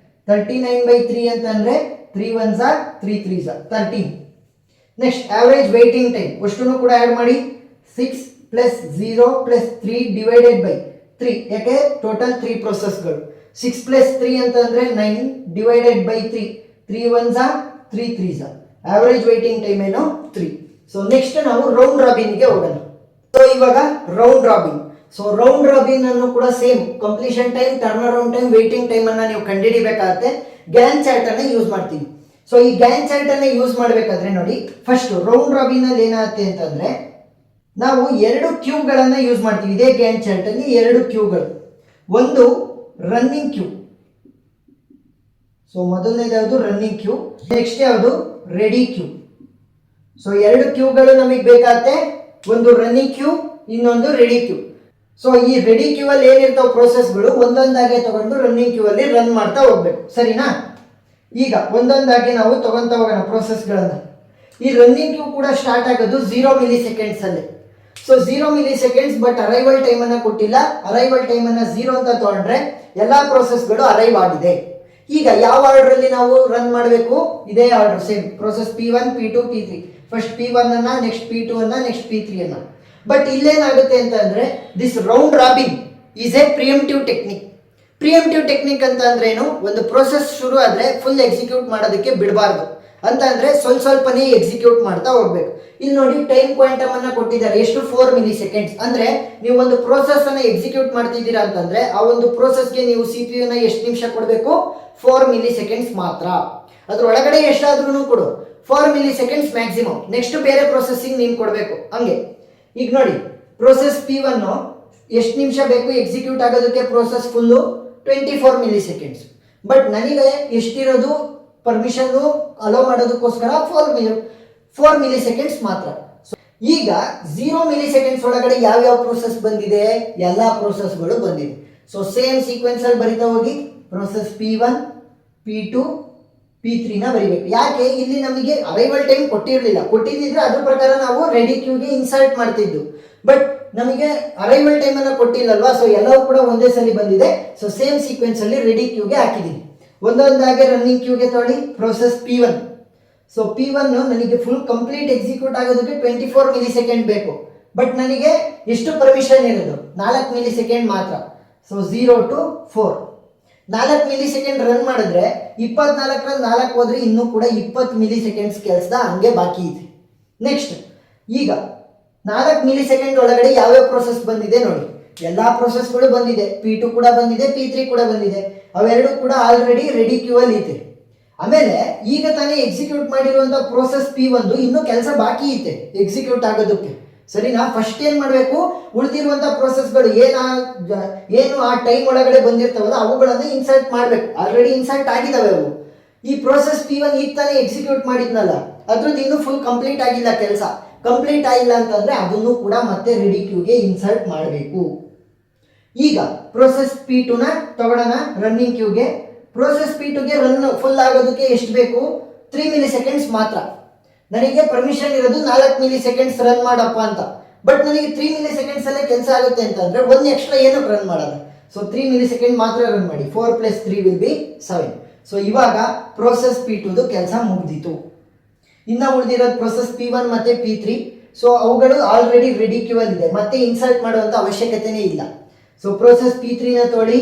39/3 ಅಂತಂದ್ರೆ 3 1s are 3 3s are 13. Next average waiting time ಅಷ್ಟನ್ನು ಕೂಡ ಆಡ್ ಮಾಡಿ. 6 + 0 + 3 ಡಿವೈಡೆಡ್ ಬೈ 3. ಯಾಕೆ ಟೋಟಲ್ 3 ಪ್ರೋಸೆಸ್ಗಳು. 6 + 3 ಅಂತಂದ್ರೆ 9 divided by 3. 3 1s are 3 3s are. Average waiting time ಏನು 3. ಸೊ ನೆಕ್ಸ್ಟ್ ನಾವು ರೌಂಡ್ ರಾಬಿನ್ಗೆ ಹೋಗೋಣ. ಸೊ ಇವಾಗ round robin. So round robin ಅನ್ನು ಕೂಡ same completion time, turn around time, waiting time ಅನ್ನ ನೀವು ಕಂಡುಹಿಡಿಬೇಕಾಗುತ್ತೆ. ಗ್ಯಾನ್ ಚಾರ್ಟ್ ಅನ್ನ ಯೂಸ್ ಮಾಡ್ತೀವಿ. ಸೊ ಈ ಗ್ಯಾನ್ ಚಾರ್ಟ್ ಅನ್ನ ಯೂಸ್ ಮಾಡಬೇಕಾದ್ರೆ ನೋಡಿ, ಫಸ್ಟ್ ರೌಂಡ್ ರಾಬಿನ್ ಅಲ್ಲಿ ಏನಾಗುತ್ತೆ ಅಂತಂದ್ರೆ ನಾವು 2 ಕ್ಯೂಗಳನ್ನ ಯೂಸ್ ಮಾಡ್ತೀವಿ. ಇದೇ ಗ್ಯಾನ್ ಚಾರ್ಟ್ ಅಲ್ಲಿ 2 ಕ್ಯೂಗಳು. ಒಂದು ರನ್ನಿಂಗ್ ಕ್ಯೂ. ಸೊ ಮೊದಲನೇದು ಯಾವುದು, ರನ್ನಿಂಗ್ ಕ್ಯೂ. ನೆಕ್ಸ್ಟ್ ಯಾವುದು, ರೆಡಿ ಕ್ಯೂ. ಸೊ 2 ಕ್ಯೂಗಳು ನಮಗೆ ಬೇಕಾಗುತ್ತೆ. ಒಂದು ರನ್ನಿಂಗ್ ಕ್ಯೂ, ಇನ್ನೊಂದು ರೆಡಿ ಕ್ಯೂ. ಸೊ ಈ ರೆಡಿ ಕ್ಯೂ ಅಲ್ಲಿ ಏನಿರ್ತಾವ ಪ್ರೋಸೆಸ್ಗಳು ಒಂದೊಂದಾಗೆ ತಗೊಂಡು ರನ್ನಿಂಗ್ ಕ್ಯೂ ಅಲ್ಲಿ ರನ್ ಮಾಡ್ತಾ ಹೋಗ್ಬೇಕು. ಸರಿನಾ? ಈಗ ಒಂದೊಂದಾಗಿ ನಾವು ತಗೊಂತಾ ಹೋಗೋಣ ಪ್ರೋಸೆಸ್ಗಳನ್ನ. ಈ ರನ್ನಿಂಗ್ ಕ್ಯೂ ಕೂಡ ಸ್ಟಾರ್ಟ್ ಆಗೋದು 0 ಮಿಲಿ ಸೆಕೆಂಡ್ಸ್ ಅಲ್ಲಿ. So 0 milli seconds, but arrival time ಅನ್ನ ಕೊಟ್ಟಿಲ್ಲ. ಅರೈವಲ್ ಟೈಮ್ ಅನ್ನ 0 ಅಂತ ತಗೊಂಡ್ರೆ ಎಲ್ಲಾ ಪ್ರೋಸೆಸ್ಗಳು ಅರೈವ್ ಆಗಿದೆ. ಈಗ ಯಾವ ಆರ್ಡರ್ ಅಲ್ಲಿ ನಾವು ರನ್ ಮಾಡಬೇಕು, ಇದೇ order same. Process P1 P2 P3. First P1 ಅನ್ನ, ನೆಕ್ಸ್ಟ್ P2 ಅನ್ನ, ನೆಕ್ಸ್ಟ್ P3 ಅನ್ನ. ಬಟ್ ಇಲ್ಲೇನಾಗುತ್ತೆ ಅಂತ ಅಂದ್ರೆ this round robin is a preemptive technique. Preemptive technique ಅಂತ ಅಂದ್ರೆ ಏನು, ಒಂದು ಪ್ರೋಸೆಸ್ ಶುರು ಆದ್ರೆ ಫುಲ್ ಎಕ್ಸಿಕ್ಯೂಟ್ ಮಾಡೋದಕ್ಕೆ ಬಿಡಬಾರ್ದು. ಅಂತ ಅಂದ್ರೆ ಸ್ವಲ್ಪನೇ ಎಕ್ಸಿಕ್ಯೂಟ್ ಮಾಡ್ತಾ ಹೋಗ್ಬೇಕು. ಇಲ್ಲಿ ನೋಡಿ ಟೈಮ್ ಕ್ವಾಂಟಮ್ ಅನ್ನ ಕೊಟ್ಟಿದ್ದಾರೆ. ಎಷ್ಟು, 4 ಮಿಲಿ ಸೆಕೆಂಡ್ಸ್. ಅಂದ್ರೆ ನೀವು ಒಂದು ಪ್ರೋಸೆಸ್ ಅನ್ನ ಎಕ್ಸಿಕ್ಯೂಟ್ ಮಾಡ್ತಿದ್ದೀರಾ ಅಂತಂದ್ರೆ ಆ ಒಂದು ಪ್ರೋಸೆಸ್ಗೆ ನೀವು CPU ನ ಎಷ್ಟು ನಿಮಿಷ ಕೊಡಬೇಕು, 4 ಮಿಲಿ ಸೆಕೆಂಡ್ಸ್ ಮಾತ್ರ. ಅದ್ರ ಒಳಗಡೆ ಎಷ್ಟಾದ್ರೂ ಕೊಡು, 4 ಮಿಲಿ ಸೆಕೆಂಡ್ಸ್ ಮ್ಯಾಕ್ಸಿಮಮ್. ನೆಕ್ಸ್ಟ್ ಬೇರೆ ಪ್ರೊಸೆಸಿಂಗ್ ನೀನು ಕೊಡಬೇಕು. ಹಂಗೆ ಈಗ ನೋಡಿ ಪ್ರೋಸೆಸ್ P1 ಎಷ್ಟು ನಿಮಿಷ ಬೇಕು ಎಕ್ಸಿಕ್ಯೂಟ್ ಆಗೋದಕ್ಕೆ, process full 24 milli seconds. But ನನಗೆ ಎಷ್ಟಿರೋದು ಪರ್ಮಿಷನ್ ಅಲೋ ಮಾಡೋದಕ್ಕೋಸ್ಕರ 4 ಮಿಲಿ ಸೆಕೆಂಡ್ಸ್ ಮಾತ್ರ. ಈಗ 0 ಮಿಲಿ ಸೆಕೆಂಡ್ಸ್ ಒಳಗಡೆ ಯಾವ್ಯಾವ ಪ್ರೋಸೆಸ್ ಬಂದಿದೆ, ಎಲ್ಲ ಪ್ರೋಸೆಸ್ಗಳು ಬಂದಿದೆ. ಸೊ ಸೇಮ್ ಸೀಕ್ವೆನ್ಸ್ ಅಲ್ಲಿ ಬರಿತಾ ಹೋಗಿ ಪ್ರೋಸೆಸ್ P1 P2 P3 ನ ಬರಿಬೇಕು. ಯಾಕೆ, ಇಲ್ಲಿ ನಮಗೆ ಅರೈವಲ್ ಟೈಮ್ ಕೊಟ್ಟಿರಲಿಲ್ಲ. ಕೊಟ್ಟಿದ್ರೆ ಅದ್ರ ಪ್ರಕಾರ ನಾವು ರೆಡಿ ಕ್ಯೂಗೆ ಇನ್ಸರ್ಟ್ ಮಾಡ್ತಿದ್ದು. ಬಟ್ ನಮಗೆ ಅರೈವಲ್ ಟೈಮ್ ಅನ್ನ ಕೊಟ್ಟಿಲ್ಲಲ್ವಾ. ಸೊ ಎಲ್ಲವೂ ಕೂಡ ಒಂದೇ ಸಲ ಬಂದಿದೆ. ಸೊ ಸೇಮ್ ಸೀಕ್ವೆನ್ಸ್ ಅಲ್ಲಿ ರೆಡಿ ಕ್ಯೂಗೆ ಹಾಕಿದ್ದೀನಿ. ಒಂದೊಂದಾಗೆ ರನ್ನಿಂಗ್ ಕ್ಯೂಗೆ ತೊಗೊಳ್ಳಿ. Process P1. ಸೊ P1 ನನಗೆ ಫುಲ್ ಕಂಪ್ಲೀಟ್ ಎಕ್ಸಿಕ್ಯೂಟ್ ಆಗೋದಕ್ಕೆ 24 ಮಿಲಿ ಸೆಕೆಂಡ್ ಬೇಕು. ಬಟ್ ನನಗೆ ಎಷ್ಟು ಪರ್ಮಿಷನ್ ಇರೋದು, 4 ಮಿಲಿ ಸೆಕೆಂಡ್ ಮಾತ್ರ. So 0 to 4. 4 milli second run ಮಾಡಿದ್ರೆ 24 ರಲ್ಲಿ 4 ಹೋದ್ರೆ ಇನ್ನೂ ಕೂಡ 20 ಮಿಲಿ ಸೆಕೆಂಡ್ಸ್ ಕೆಲಸ ಹಂಗೆ ಬಾಕಿ ಇದೆ. ನೆಕ್ಸ್ಟ್ ಈಗ 4 ಮಿಲಿ ಸೆಕೆಂಡ್ ಒಳಗಡೆ ಯಾವ್ಯಾವ ಪ್ರೋಸೆಸ್ ಬಂದಿದೆ ನೋಡಿ. ಎಲ್ಲಾ ಪ್ರೋಸೆಸ್ಗಳು ಬಂದಿದೆ, P2 ಕೂಡ ಬಂದಿದೆ, P3 ಕೂಡ ಬಂದಿದೆ. ಅವೆರಡು ಕೂಡ ಆಲ್ರೆಡಿ ರೆಡಿ ಕ್ಯೂ ಅಲ್ಲಿ ಇದೆ. ಆಮೇಲೆ ಈಗ ತಾನೇ ಎಕ್ಸಿಕ್ಯೂಟ್ ಮಾಡಿರುವಂತ ಪ್ರೋಸೆಸ್ P1 ಇನ್ನೂ ಕೆಲಸ ಬಾಕಿ ಇದೆ ಎಕ್ಸಿಕ್ಯೂಟ್ ಆಗೋದಕ್ಕೆ. ಸರಿನಾ? ಫಸ್ಟ್ ಏನ್ ಮಾಡಬೇಕು, ಉಳಿದಿರುವಂತ ಪ್ರೋಸೆಸ್ಗಳು ಏನು ಆ ಟೈಮ್ ಒಳಗಡೆ ಬಂದಿರ್ತಾವಲ್ಲ ಅವುಗಳನ್ನ ಇನ್ಸರ್ಟ್ ಮಾಡಬೇಕು. ಆಲ್ರೆಡಿ ಇನ್ಸರ್ಟ್ ಆಗಿದಾವೆ ಅವು. ಈ ಪ್ರೋಸೆಸ್ P1 ಈಗ ತಾನೇ ಎಕ್ಸಿಕ್ಯೂಟ್ ಮಾಡಿದ್ನಲ್ಲ, ಅದ್ರದ್ದು ಇನ್ನೂ ಫುಲ್ ಕಂಪ್ಲೀಟ್ ಆಗಿಲ್ಲ ಕೆಲಸ. ಕಂಪ್ಲೀಟ್ ಆಗಿಲ್ಲ ಅಂತಂದ್ರೆ ಅದನ್ನು ಕೂಡ ಮತ್ತೆ ರೆಡಿ ಕ್ಯೂಗೆ ಇನ್ಸರ್ಟ್ ಮಾಡಬೇಕು. ಈಗ ಪ್ರೋಸೆಸ್ P2 ನ ತಗೊಳ್ಳೋಣ ರನ್ನಿಂಗ್ ಕ್ಯೂಗೆ. ಪ್ರೋಸೆಸ್ P2ಗೆ ರನ್ ಫುಲ್ ಆಗೋದಕ್ಕೆ ಎಷ್ಟು ಬೇಕು? 3 ಮಿಲಿ ಸೆಕೆಂಡ್ಸ್ ಮಾತ್ರ. ನನಗೆ ಪರ್ಮಿಷನ್ ಇರೋದು 4 ಮಿಲಿ ಸೆಕೆಂಡ್ಸ್ ರನ್ ಮಾಡಪ್ಪ ಅಂತ. ಬಟ್ ನನಗೆ 3 ಮಿಲಿ ಸೆಕೆಂಡ್ಸ್ ಅಲ್ಲೇ ಕೆಲಸ ಆಗುತ್ತೆ ಅಂತಂದ್ರೆ ಒಂದು ಎಕ್ಸ್ಟ್ರಾ ಏನಕ್ಕೆ ರನ್ ಮಾಡೋದು? ಸೊ 3 ಮಿಲಿ ಸೆಕೆಂಡ್ ಮಾತ್ರ ರನ್ ಮಾಡಿ. 4 + 3 ವಿಲ್ ಬಿ 7. ಸೊ ಇವಾಗ ಪ್ರೋಸೆಸ್ P2ದು ಕೆಲಸ ಮುಗಿದಿತ್ತು. ಇನ್ನ ಉಳಿದಿರೋದು ಪ್ರೋಸೆಸ್ P1 ಮತ್ತೆ P3. ಸೊ ಅವುಗಳು ಆಲ್ರೆಡಿ ರೆಡಿ ಕ್ಯೂ ಅಲ್ಲಿ ಇದೆ, ಮತ್ತೆ ಇನ್ಸರ್ಟ್ ಮಾಡುವಂತ ಅವಶ್ಯಕತೆನೇ ಇಲ್ಲ. ಸೊ ಪ್ರೋಸೆಸ್ P3 ನ ತೋಳಿ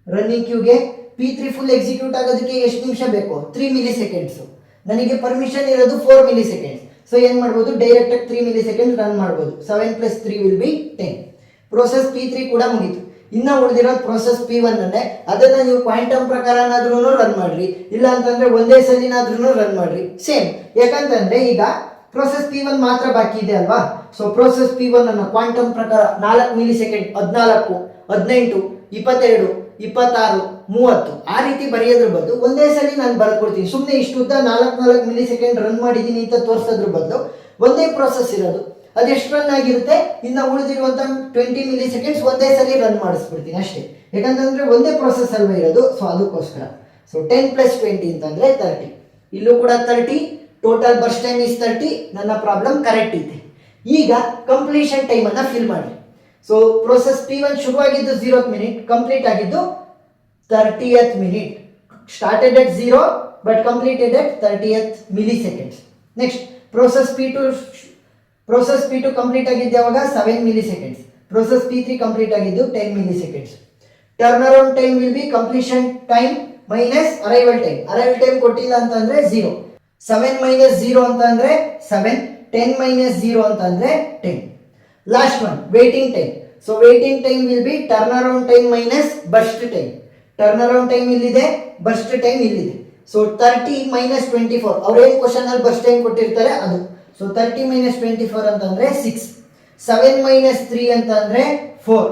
ರನ್ನಿಂಗ್ ಕ್ಯೂಗೆ. P3 ಫುಲ್ ಎಕ್ಸಿಕ್ಯೂಟ್ ಆಗೋದಕ್ಕೆ ಎಷ್ಟು ನಿಮಿಷ ಬೇಕು? 3 ಮಿಲಿ ಸೆಕೆಂಡ್ಸ್. ನನಗೆ ಪರ್ಮಿಷನ್ ಇರೋದು 4 ಮಿಲಿ ಸೆಕೆಂಡ್ಸ್. ಸೊ ಏನ್ ಮಾಡ್ಬೋದು, ಡೈರೆಕ್ಟ್ ಆಗಿ 3 ಮಿಲಿ ಸೆಕೆಂಡ್ ರನ್ ಮಾಡ್ಬೋದು. 7 + 3 ವಿಲ್ ಬಿ 10. ಪ್ರೋಸೆಸ್ P3 ಕೂಡ ಮುಗೀತು. ಇನ್ನ ಉಳಿದಿರೋದು ಪ್ರೋಸೆಸ್ P1 ಅನ್ನೇ. ಅದನ್ನ ನೀವು ಕ್ವಾಂಟಮ್ ಪ್ರಕಾರನಾದ್ರೂ ರನ್ ಮಾಡ್ರಿ, ಇಲ್ಲ ಅಂತಂದ್ರೆ ಒಂದೇ ಸಲಿನಾದ್ರೂ ರನ್ ಮಾಡ್ರಿ, ಸೇಮ್. ಯಾಕಂತಂದ್ರೆ ಈಗ ಪ್ರೋಸೆಸ್ P1 ಮಾತ್ರ ಬಾಕಿ ಇದೆ ಅಲ್ವಾ. ಸೊ ಪ್ರೋಸೆಸ್ P1 ಅನ್ನ ಕ್ವಾಂಟಮ್ ಪ್ರಕಾರ 4 ಮಿಲಿ ಸೆಕೆಂಡ್, 14, 18, 22, 26, 30 ಆ ರೀತಿ ಬರೆಯೋದ್ರ ಬದಲು ಒಂದೇ ಸಲ ನಾನು ಬರ್ಕೊಡ್ತೀನಿ. ಸುಮ್ಮನೆ ಇಷ್ಟು ಉದ್ದ 4 ಮಿಲಿ ಸೆಕೆಂಡ್ ರನ್ ಮಾಡಿದ್ದೀನಿ ಅಂತ ತೋರಿಸೋದ್ರ ಬದಲು ಒಂದೇ ಪ್ರೋಸೆಸ್ ಇರೋದು, ಅದೆಷ್ಟು ರನ್ ಆಗಿರುತ್ತೆ, ಇನ್ನು ಉಳಿದಿರುವಂತ 20 ಮಿಲಿ ಸೆಕೆಂಡ್ಸ್ ಒಂದೇ ಸಲ ರನ್ ಮಾಡಿಸ್ಬಿಡ್ತೀನಿ ಅಷ್ಟೇ. ಯಾಕಂತಂದ್ರೆ ಒಂದೇ ಪ್ರೋಸೆಸ್ ಅಲ್ವಾ ಇರೋದು, ಸೊ ಅದಕ್ಕೋಸ್ಕರ. ಸೊ 10 + 20 ಅಂತಂದ್ರೆ 30. ಇಲ್ಲೂ ಕೂಡ 30. Total burst time is 30. ನನ್ನ ಪ್ರಾಬ್ಲಮ್ ಕರೆಕ್ಟ್ ಇದೆ. ಈಗ ಕಂಪ್ಲೀಷನ್ ಟೈಮ್ ಅನ್ನ ಫಿಲ್ ಮಾಡಿ. ಸೊ ಪ್ರೋಸೆಸ್ P1 ಶುರುವಾಗಿದ್ದು 0th ಮಿನಿಟ್, ಕಂಪ್ಲೀಟ್ ಆಗಿದ್ದು 30th minute. Started at 0 but completed at 30th milli seconds. Next process P2 complete ಆಗಿದ್ದು ಯಾವಾಗ? 7 milli seconds. Process P3 complete ಆಗಿದ್ದು 10 milli seconds. Turn around time will B completion time minus arrival time. Arrival time ಕೊಟ್ಟಿಲ್ಲ ಅಂತಂದ್ರೆ 0. 7 - 0 ಅಂತಂದ್ರೆ 7. 10 - 0 ಅಂತಂದ್ರೆ 10. Last one waiting time. So waiting time will be turn around time minus burst time. Turn around time ಇಲ್ಲಿದೆ, burst time ಇಲ್ಲಿದೆ. So 30 - 24 ಅವ್ರೇನು question ಅಲ್ಲಿ burst time ಕೊಟ್ಟಿರ್ತಾರೆ ಅದು. ಸೊ 30 - 24 ಅಂತಂದ್ರೆ 6. 7 - 3 ಅಂತಂದ್ರೆ 4.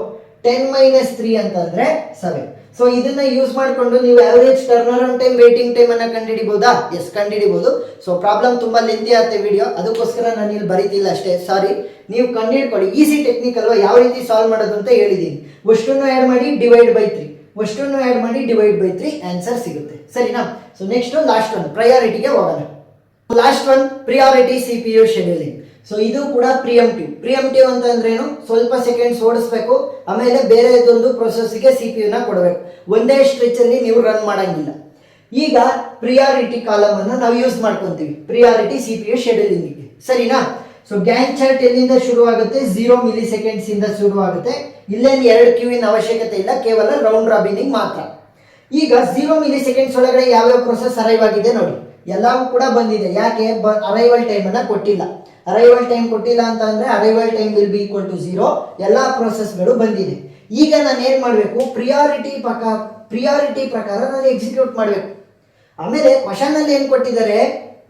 10 - 3 ಅಂತಂದ್ರೆ 7. ಸೊ ಇದನ್ನ ಯೂಸ್ ಮಾಡಿಕೊಂಡು ನೀವು average turn around time, waiting time ಅನ್ನ ಕಂಡುಹಿಡಿಬಹುದಾ? ಎಸ್, ಕಂಡುಹಿಡಿಬಹುದು. ಸೊ ಪ್ರಾಬ್ಲಮ್ ತುಂಬಾ ಲೆಂತಿ ಆಗುತ್ತೆ ವಿಡಿಯೋ, ಅದಕ್ಕೋಸ್ಕರ ನಾನು ಇಲ್ಲಿ ಬರೀತಿಲ್ಲ ಅಷ್ಟೇ, ಸಾರಿ. ನೀವು ಕಂಡುಹಿಡ್ಕೊಳ್ಳಿ, ಈಸಿ ಟೆಕ್ನಿಕ್ ಅಲ್ವಾ, ಯಾವ ರೀತಿ ಸಾಲ್ವ್ ಮಾಡೋದು ಅಂತ ಹೇಳಿದ್ದೀನಿ. ಅಷ್ಟನ್ನು ಆ್ಯಡ್ ಮಾಡಿ ಡಿವೈಡ್ ಬೈ 3, ಅಷ್ಟನ್ನು ಆ್ಯಡ್ ಮಾಡಿ ಡಿವೈಡ್ ಬೈ 3 ಆನ್ಸರ್ ಸಿಗುತ್ತೆ. ಸರಿನಾ? ಸೊ ನೆಕ್ಸ್ಟ್ ಲಾಸ್ಟ್ ಒನ್ ಪ್ರಯಾರಿಟಿಗೆ ಹೋಗೋಣ. Last one priority CPU scheduling. So ಇದು ಕೂಡ ಪ್ರಿಯಂಟಿವ್ ಅಂತಂದ್ರೇನು? ಸ್ವಲ್ಪ ಸೆಕೆಂಡ್ಸ್ ಓಡಿಸ್ಬೇಕು, ಆಮೇಲೆ ಬೇರೆದೊಂದು ಪ್ರೊಸೆಸ್ಗೆ CPU ನ ಕೊಡಬೇಕು. ಒಂದೇ ಸ್ಟ್ರೆಚ್ ಅಲ್ಲಿ ನೀವು ರನ್ ಮಾಡಂಗಿಲ್ಲ. ಈಗ ಪ್ರಿಯಾರಿಟಿ ಕಾಲಮ್ ಅನ್ನು ನಾವು ಯೂಸ್ ಮಾಡ್ಕೊಂತೀವಿ ಪ್ರಿಯಾರಿಟಿ CPU ಶೆಡ್ಯೂಲಿಂಗ್. ಸರಿನಾ? ಸೊ ಗ್ಯಾಂಟ್ ಚಾರ್ಟ್ ಎಲ್ಲಿಂದ ಶುರು ಆಗುತ್ತೆ? 0 ಮಿಲಿ ಸೆಕೆಂಡ್ಸ್ ಇಂದ ಶುರು ಆಗುತ್ತೆ. ಇಲ್ಲೇನು 2 ಕ್ಯೂವಿನ ಅವಶ್ಯಕತೆ ಇಲ್ಲ, ಕೇವಲ ರೌಂಡ್ ರಾಬಿನಿಂಗ್ ಮಾತ್ರ. ಈಗ 0 ಮಿಲಿ ಸೆಕೆಂಡ್ಸ್ ಒಳಗಡೆ ಯಾವ್ಯಾವ ಪ್ರೊಸೆಸ್ ಅರೈವ್ ಆಗಿದೆ ನೋಡಿ, ಎಲ್ಲವೂ ಕೂಡ ಬಂದಿದೆ. ಯಾಕೆ? ಅರೈವಲ್ ಟೈಮ್ ಅನ್ನ ಕೊಟ್ಟಿಲ್ಲ. ಅರೈವಲ್ ಟೈಮ್ ಕೊಟ್ಟಿಲ್ಲ ಅಂತ ಅಂದ್ರೆ arrival time will be equal to 0. ಎಲ್ಲಾ ಪ್ರೋಸೆಸ್ಗಳು ಬಂದಿದೆ. ಈಗ ನಾನು ಏನ್ ಮಾಡಬೇಕು? ಪ್ರಿಯಾರಿಟಿ ಪ್ರಕಾರ ನಾನು ಎಕ್ಸಿಕ್ಯೂಟ್ ಮಾಡಬೇಕು. ಆಮೇಲೆ ಕ್ವಶನ್ ಅಲ್ಲಿ ಏನ್ ಕೊಟ್ಟಿದ್ದಾರೆ?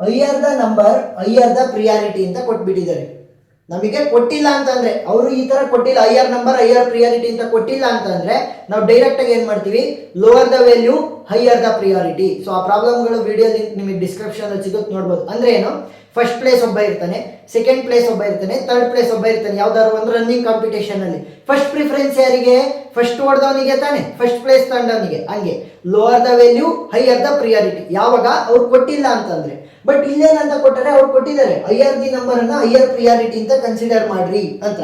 Higher the number, higher the priority ಅಂತ ಕೊಟ್ಬಿಟ್ಟಿದ್ದಾರೆ. ನಮಗೆ ಕೊಟ್ಟಿಲ್ಲ ಅಂತಂದ್ರೆ, ಅವರು ಈ ತರ ಕೊಟ್ಟಿಲ್ಲ, ಹೈಯರ್ ನಂಬರ್ ಹೈಯರ್ ಪ್ರಿಯಾರಿಟಿ ಅಂತ ಕೊಟ್ಟಿಲ್ಲ ಅಂತಂದ್ರೆ ನಾವು ಡೈರೆಕ್ಟ್ ಆಗಿ ಏನ್ ಮಾಡ್ತೀವಿ? Lower the value higher the priority. So ಆ ಪ್ರಾಬ್ಲಮ್ಗಳು ವಿಡಿಯೋ ಲಿಂಕ್ ನಿಮಗೆ ಡಿಸ್ಕ್ರಿಪ್ಷನ್ ಅಲ್ಲಿ ಸಿಗುತ್ತೆ, ನೋಡ್ಬೋದು. ಅಂದ್ರೆ ಏನು? ಫಸ್ಟ್ ಪ್ಲೇಸ್ ಒಬ್ಬ ಇರ್ತಾನೆ, ಸೆಕೆಂಡ್ ಪ್ಲೇಸ್ ಒಬ್ಬ ಇರ್ತಾನೆ, ಥರ್ಡ್ ಪ್ಲೇಸ್ ಒಬ್ಬ ಇರ್ತಾನೆ. ಯಾವ್ದಾದ್ರು ಒಂದು ರನ್ನಿಂಗ್ ಕಾಂಪಿಟೇಷನ್ ಅಲ್ಲಿ ಫಸ್ಟ್ ಪ್ರಿಫರೆನ್ಸ್ ಯಾರಿಗೆ? ಫಸ್ಟ್ ಹೊಡೆದವನಿಗೆ ತಾನೆ, ಫಸ್ಟ್ ಪ್ಲೇಸ್ ತಂಡವನಿಗೆ. ಹಂಗೆ lower the value higher the priority ಯಾವಾಗ ಅವ್ರು ಕೊಟ್ಟಿಲ್ಲ ಅಂತಂದ್ರೆ. ಬಟ್ ಇಲ್ಲೇನಂತ ಕೊಟ್ಟರೆ, ಅವ್ರು ಕೊಟ್ಟಿದ್ದಾರೆ ಹೈಯರ್ ದಿ ನಂಬರ್ ಅನ್ನ ಹೈಯರ್ ಪ್ರಿಯಾರಿಟಿ ಅಂತ ಕನ್ಸಿಡರ್ ಮಾಡ್ರಿ ಅಂತ.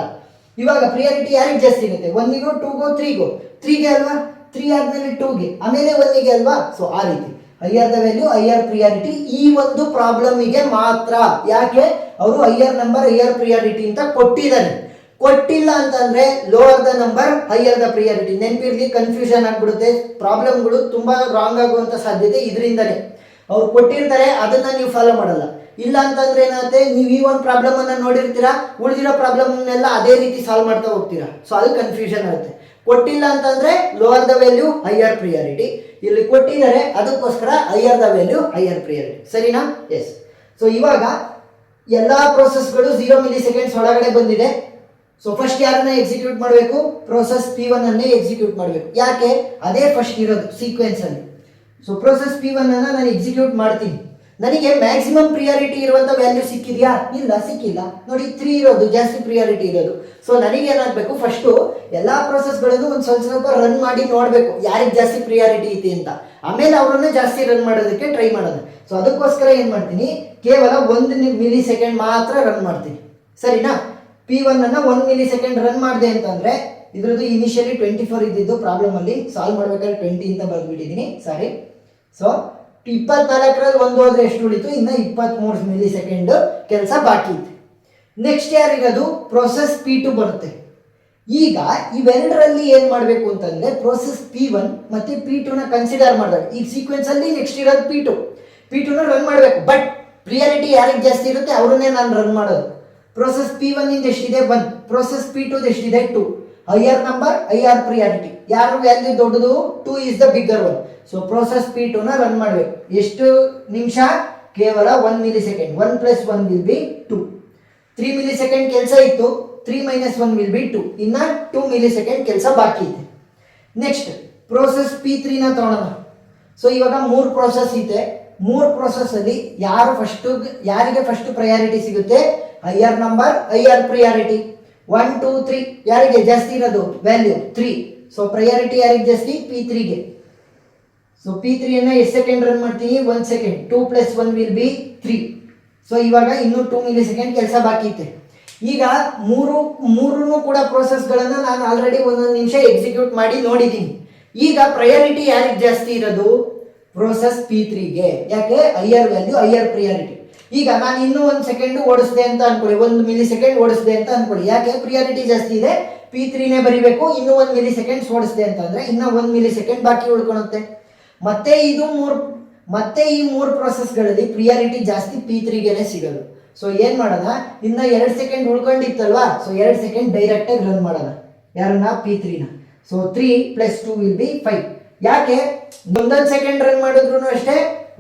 ಇವಾಗ ಪ್ರಿಯಾರಿಟಿ ಯಾರಿಗೆ ಜಾಸ್ತಿ ಇರುತ್ತೆ? 1ಗೂ 2ಗೂ 3ಗೂ? 3ಗೆ ಅಲ್ವಾ? 3 ಆದ್ಮೇಲೆ 2ಗೆ, ಆಮೇಲೆ 1ಗೆ ಅಲ್ವಾ? ಸೊ ಆ ರೀತಿ higher the value higher priority ಈ ಒಂದು ಪ್ರಾಬ್ಲಮಿಗೆ ಮಾತ್ರ. ಯಾಕೆ? ಅವರು ಹೈಯರ್ ನಂಬರ್ ಹೈಯರ್ ಪ್ರಿಯಾರಿಟಿ ಅಂತ ಕೊಟ್ಟಿದ್ದಾರೆ. ಕೊಟ್ಟಿಲ್ಲ ಅಂತಂದ್ರೆ lower the number higher the priority. ನೆನಪಿರ್ಲಿ, ಕನ್ಫ್ಯೂಷನ್ ಆಗ್ಬಿಡುತ್ತೆ, ಪ್ರಾಬ್ಲಮ್ಗಳು ತುಂಬಾ ರಾಂಗ್ ಆಗುವಂತ ಸಾಧ್ಯತೆ ಇದರಿಂದನೇ. ಅವ್ರು ಕೊಟ್ಟಿರ್ತಾರೆ, ಅದನ್ನ ನೀವು ಫಾಲೋ ಮಾಡಲ್ಲ. ಇಲ್ಲ ಅಂತಂದ್ರೆ ಏನಾಗುತ್ತೆ, ನೀವು ಈ ಒಂದು ಪ್ರಾಬ್ಲಮ್ ಅನ್ನ ನೋಡಿರ್ತೀರಾ, ಉಳಿದಿರೋ ಪ್ರಾಬ್ಲಮ್ನೆಲ್ಲ ಅದೇ ರೀತಿ ಸಾಲ್ವ್ ಮಾಡ್ತಾ ಹೋಗ್ತೀರಾ. ಸೊ ಅಲ್ಲಿ ಕನ್ಫ್ಯೂಷನ್ ಆಗುತ್ತೆ. ಕೊಟ್ಟಿಲ್ಲ ಅಂತಂದ್ರೆ lower the value higher priority, ಇಲ್ಲಿ ಕೊಟ್ಟಿದ್ದಾರೆ ಅದಕ್ಕೋಸ್ಕರ higher the value higher priority. ಸರಿನಾ? ಎಸ್. ಸೊ ಇವಾಗ ಎಲ್ಲ ಪ್ರೋಸೆಸ್ಗಳು 0 ಮಿಲಿ ಸೆಕೆಂಡ್ಸ್ ಒಳಗಡೆ ಬಂದಿದೆ. ಸೊ ಫಸ್ಟ್ ಯಾರನ್ನ ಎಕ್ಸಿಕ್ಯೂಟ್ ಮಾಡಬೇಕು? ಪ್ರೋಸೆಸ್ P1 ಅನ್ನೇ ಎಕ್ಸಿಕ್ಯೂಟ್ ಮಾಡಬೇಕು. ಯಾಕೆ? ಅದೇ ಫಸ್ಟ್ ಇರೋದು ಸೀಕ್ವೆನ್ಸ್ ಅಲ್ಲಿ. ಸೊ ಪ್ರೋಸೆಸ್ P1 ಅನ್ನ ನಾನು ಎಕ್ಸಿಕ್ಯೂಟ್ ಮಾಡ್ತೀನಿ. ನನಗೆ ಮ್ಯಾಕ್ಸಿಮಮ್ ಪ್ರಿಯಾರಿಟಿ ಇರುವಂತ ವ್ಯಾಲ್ಯೂ ಸಿಕ್ಕಿದ್ಯಾ? ಇಲ್ಲ, ಸಿಕ್ಕಿಲ್ಲ. ನೋಡಿ 3 ಇರೋದು ಜಾಸ್ತಿ ಪ್ರಿಯಾರಿಟಿ ಇರೋದು. ಸೊ ನನಗೆ ಏನಾಗಬೇಕು, ಫಸ್ಟು ಎಲ್ಲಾ ಪ್ರೋಸೆಸ್ಗಳನ್ನು ಒಂದು ಸ್ವಲ್ಪ ರನ್ ಮಾಡಿ ನೋಡಬೇಕು ಯಾರಿಗೆ ಜಾಸ್ತಿ ಪ್ರಿಯಾರಿಟಿ ಐತಿ ಅಂತ. ಆಮೇಲೆ ಅವರನ್ನ ಜಾಸ್ತಿ ರನ್ ಮಾಡೋದಕ್ಕೆ ಟ್ರೈ ಮಾಡೋದು. ಸೊ ಅದಕ್ಕೋಸ್ಕರ ಏನ್ ಮಾಡ್ತೀನಿ, ಕೇವಲ 1 ಮಿಲಿ ಸೆಕೆಂಡ್ ಮಾತ್ರ ರನ್ ಮಾಡ್ತೀನಿ. ಸರಿನಾ? P1 ಅನ್ನ 1 ಮಿಲಿ ಸೆಕೆಂಡ್ ರನ್ ಮಾಡಿದೆ ಅಂತಂದ್ರೆ ಇದ್ರದ್ದು ಇನಿಷಿಯಲಿ 24 ಇದ್ದಿದ್ದು ಪ್ರಾಬ್ಲಮ್ ಅಲ್ಲಿ ಸಾಲ್ವ್ ಮಾಡ್ಬೇಕಾದ್ರೆ 20 ಅಂತ ಬರ್ದ್ಬಿಟ್ಟಿದ್ದೀನಿ. ಸಾರಿ. ಸೊ 24ರಲ್ಲಿ 1 ಹೋದ್ರೆ ಎಷ್ಟು ಉಳಿತು? ಇನ್ನು 23 ಮಿಲಿ ಸೆಕೆಂಡ್ ಕೆಲಸ ಬಾಕಿ ಇದೆ. ನೆಕ್ಸ್ಟ್ ಯಾರಿರೋದು? ಪ್ರೋಸೆಸ್ P2 ಬರುತ್ತೆ. ಈಗ ಇವೆರಡರಲ್ಲಿ ಏನ್ ಮಾಡಬೇಕು ಅಂತಂದ್ರೆ ಪ್ರೋಸೆಸ್ P1 ಮತ್ತೆ P2 ನ ಕನ್ಸಿಡರ್ ಮಾಡಿದಾಗ ಈ ಸೀಕ್ವೆನ್ಸ್ ಅಲ್ಲಿ ನೆಕ್ಸ್ಟ್ ಇರೋದು P2 ನ ರನ್ ಮಾಡಬೇಕು. ಬಟ್ ಪ್ರಿಯಾರಿಟಿ ಯಾರಿಗೆ ಜಾಸ್ತಿ ಇರುತ್ತೆ ಅವರನ್ನೇ ನಾನು ರನ್ ಮಾಡೋದು. ಪ್ರೋಸೆಸ್ P1 ಇಂದ ಎಷ್ಟಿದೆ? 1. ಪ್ರೋಸೆಸ್ P2 ಎಷ್ಟಿದೆ? 2. Higher number higher priority. ಯಾರು ವ್ಯಾಲ್ಯೂ ದೊಡ್ಡದು? 2 is the bigger one. So process P2 ನ ರನ್ ಮಾಡಬೇಕು. ಎಷ್ಟು ನಿಮಿಷ? ಕೇವಲ 1 milli second. 1 + 1 will be 2. 3 milli second ಕೆಲಸ ಇತ್ತು, 3 - 1 ವಿಲ್ ಬಿ 2. ಇನ್ನ 2 ಮಿಲಿ ಸೆಕೆಂಡ್ ಕೆಲಸ ಬಾಕಿ ಇದೆ. ನೆಕ್ಸ್ಟ್ ಪ್ರೋಸೆಸ್ P3 ನ ತಗೊಳ್ಳೋಣ. ಸೊ ಇವಾಗ 3 ಪ್ರೋಸೆಸ್ ಇದೆ. 3 ಪ್ರೋಸೆಸ್ ಅಲ್ಲಿ ಯಾರಿಗೆ ಫಸ್ಟ್ ಪ್ರಯಾರಿಟಿ ಸಿಗುತ್ತೆ? Higher number higher priority. 1 2 3 ಯಾರಿಗೆ ಜಾಸ್ತಿ ಇರೋದು? ವ್ಯಾಲ್ಯೂ 3. ಸೊ ಪ್ರಯಾರಿಟಿ ಯಾರಿಗೆ ಜಾಸ್ತಿ? P3 ಗೆ. ಸೊ P3 ಅನ್ನ ಎಷ್ಟು ಸೆಕೆಂಡ್ ರನ್ ಮಾಡ್ತೀನಿ? 1 ಸೆಕೆಂಡ್. 2 + 1 will be 3. ಸೊ ಇವಾಗ ಇನ್ನೂ 2 ಮಿಲಿ ಸೆಕೆಂಡ್ ಕೆಲಸ ಬಾಕಿ ಇದೆ. ಈಗ ಮೂರೂ ಕೂಡ ಪ್ರೋಸೆಸ್ಗಳನ್ನ ನಾನು ಆಲ್ರೆಡಿ 1 ನಿಮಿಷ ಎಕ್ಸಿಕ್ಯೂಟ್ ಮಾಡಿ ನೋಡಿದ್ದೀನಿ. ಈಗ ಪ್ರಯಾರಿಟಿ ಯಾರಿಗೆ ಜಾಸ್ತಿ ಇರೋದು? ಪ್ರೋಸೆಸ್ P3 ಗೆ. ಯಾಕೆ? Higher value higher priority. ಈಗ ನಾನು ಇನ್ನೂ 1 ಸೆಕೆಂಡ್ ಓಡಿಸಿದೆ ಅಂತ ಅನ್ಕೊಳ್ಳಿ, 1 ಮಿಲಿ ಸೆಕೆಂಡ್ ಓಡಿಸಿದೆ ಅಂತ ಅನ್ಕೊಳ್ಳಿ. ಯಾಕೆ? ಪ್ರಿಯಾರಿಟಿ ಜಾಸ್ತಿ ಇದೆ, P3 ನೇ ಬರಿಬೇಕು. ಇನ್ನೂ 1 ಮಿಲಿ ಸೆಕೆಂಡ್ಸ್ ಓಡಿಸಿದೆ ಅಂತಂದ್ರೆ ಇನ್ನ 1 ಮಿಲಿ ಸೆಕೆಂಡ್ ಬಾಕಿ ಉಳ್ಕೊಳುತ್ತೆ. ಮತ್ತೆ ಈ 3 ಪ್ರೋಸೆಸ್ಗಳಲ್ಲಿ ಪ್ರಿಯಾರಿಟಿ ಜಾಸ್ತಿ P3 ಗೆನೆ ಸಿಗೋದು. ಸೊ ಏನ್ ಮಾಡೋಣ, ಇನ್ನ 2 ಸೆಕೆಂಡ್ ಉಳ್ಕೊಂಡಿತ್ತಲ್ವಾ? ಸೊ 2 ಸೆಕೆಂಡ್ ಡೈರೆಕ್ಟ್ ಆಗಿ ರನ್ ಮಾಡೋಣ. ಯಾರನ್ನ? P3 ನ. So 3 + 2 will be 5. ಯಾಕೆ? 1 ಸೆಕೆಂಡ್ ರನ್ ಮಾಡಿದ್ರು ಅಷ್ಟೇ,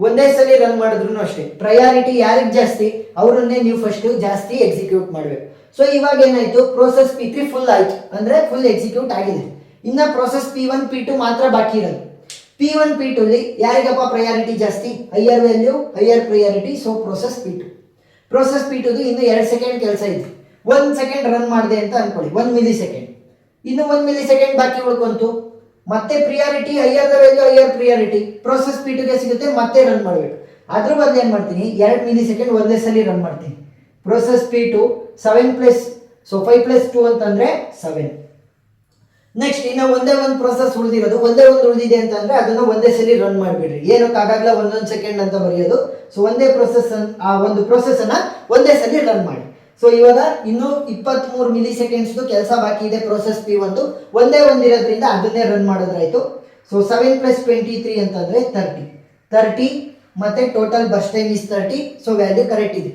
ಒಂದೇ ಸಲ ರನ್ ಮಾಡಿದ್ರು ಅಷ್ಟೇ. ಪ್ರಯಾರಿಟಿ ಯಾರಿಗೆ ಜಾಸ್ತಿ ಅವರನ್ನೇ ನೀವು ಫಸ್ಟ್ ಜಾಸ್ತಿ ಎಕ್ಸಿಕ್ಯೂಟ್ ಮಾಡಬೇಕು. ಸೊ ಇವಾಗ ಏನಾಯ್ತು? ಪ್ರೋಸೆಸ್ P3 ಫುಲ್ ಆಯ್ತು, ಅಂದ್ರೆ ಫುಲ್ ಎಕ್ಸಿಕ್ಯೂಟ್ ಆಗಿದೆ. ಇನ್ನ ಪ್ರೋಸೆಸ್ P1 P2 ಮಾತ್ರ ಬಾಕಿ ಇರೋದು. P1 P2 ಅಲ್ಲಿ ಯಾರಿಗಪ್ಪ ಪ್ರಯಾರಿಟಿ ಜಾಸ್ತಿ? Higher value higher priority. So process P2. Process P2 ಇನ್ನು 2 ಸೆಕೆಂಡ್ ಕೆಲಸ ಇದೆ. 1 ಸೆಕೆಂಡ್ ರನ್ ಮಾಡಿದೆ ಅಂತ ಅನ್ಕೊಳ್ಳಿ, 1 ಮಿಲಿ ಸೆಕೆಂಡ್. ಇನ್ನು 1 ಮಿಲಿ ಸೆಕೆಂಡ್ ಬಾಕಿ ಉಳ್ಕೊಂತು. ಮತ್ತೆ priority higher the value higher priority process P2 ಗೆ ಸಿಗುತ್ತೆ. ಮತ್ತೆ ರನ್ ಮಾಡಬೇಕು. ಅದ್ರ ಬದಲು ಏನ್ ಮಾಡ್ತೀನಿ, 2 ಮಿಲಿ ಸೆಕೆಂಡ್ ಒಂದೇ ಸಲ ರನ್ ಮಾಡ್ತೀನಿ. ಪ್ರೋಸೆಸ್ P2 7 + 5 + 2 ಅಂತಂದ್ರೆ 7. ನೆಕ್ಸ್ಟ್ ಇನ್ನ ಒಂದೇ ಒಂದು ಪ್ರೋಸೆಸ್ ಉಳಿದಿರೋದು. ಒಂದೇ ಒಂದು ಉಳಿದಿದೆ ಅಂತಂದ್ರೆ ಅದನ್ನ ಒಂದೇ ಸಲ ರನ್ ಮಾಡಿಬಿಡ್ರಿ. ಏನಕ್ಕಾಗಲ್ಲ 1 ಸೆಕೆಂಡ್ ಅಂತ ಬರೆಯೋದು. ಸೊ ಒಂದೇ ಪ್ರೋಸೆಸ್, ಆ ಒಂದು ಪ್ರೋಸೆಸ್ ಅನ್ನ ಒಂದೇ ಸಲ ರನ್ ಮಾಡಿ. ಸೊ ಇವಾಗ ಇನ್ನು 23 ಮಿಲಿ ಸೆಕೆಂಡ್ಸ್ ಕೆಲಸ ಬಾಕಿ ಇದೆ ಪ್ರೋಸೆಸ್ P1. ಒಂದೇ ಒಂದಿರೋದ್ರಿಂದ ಅದನ್ನೇ ರನ್ ಮಾಡೋದ್ರಾಯ್ತು. ಸೊ 7 + 23 ಅಂತಂದ್ರೆ 30 ಮತ್ತೆ total bus time is 30. So value correct ಇದೆ.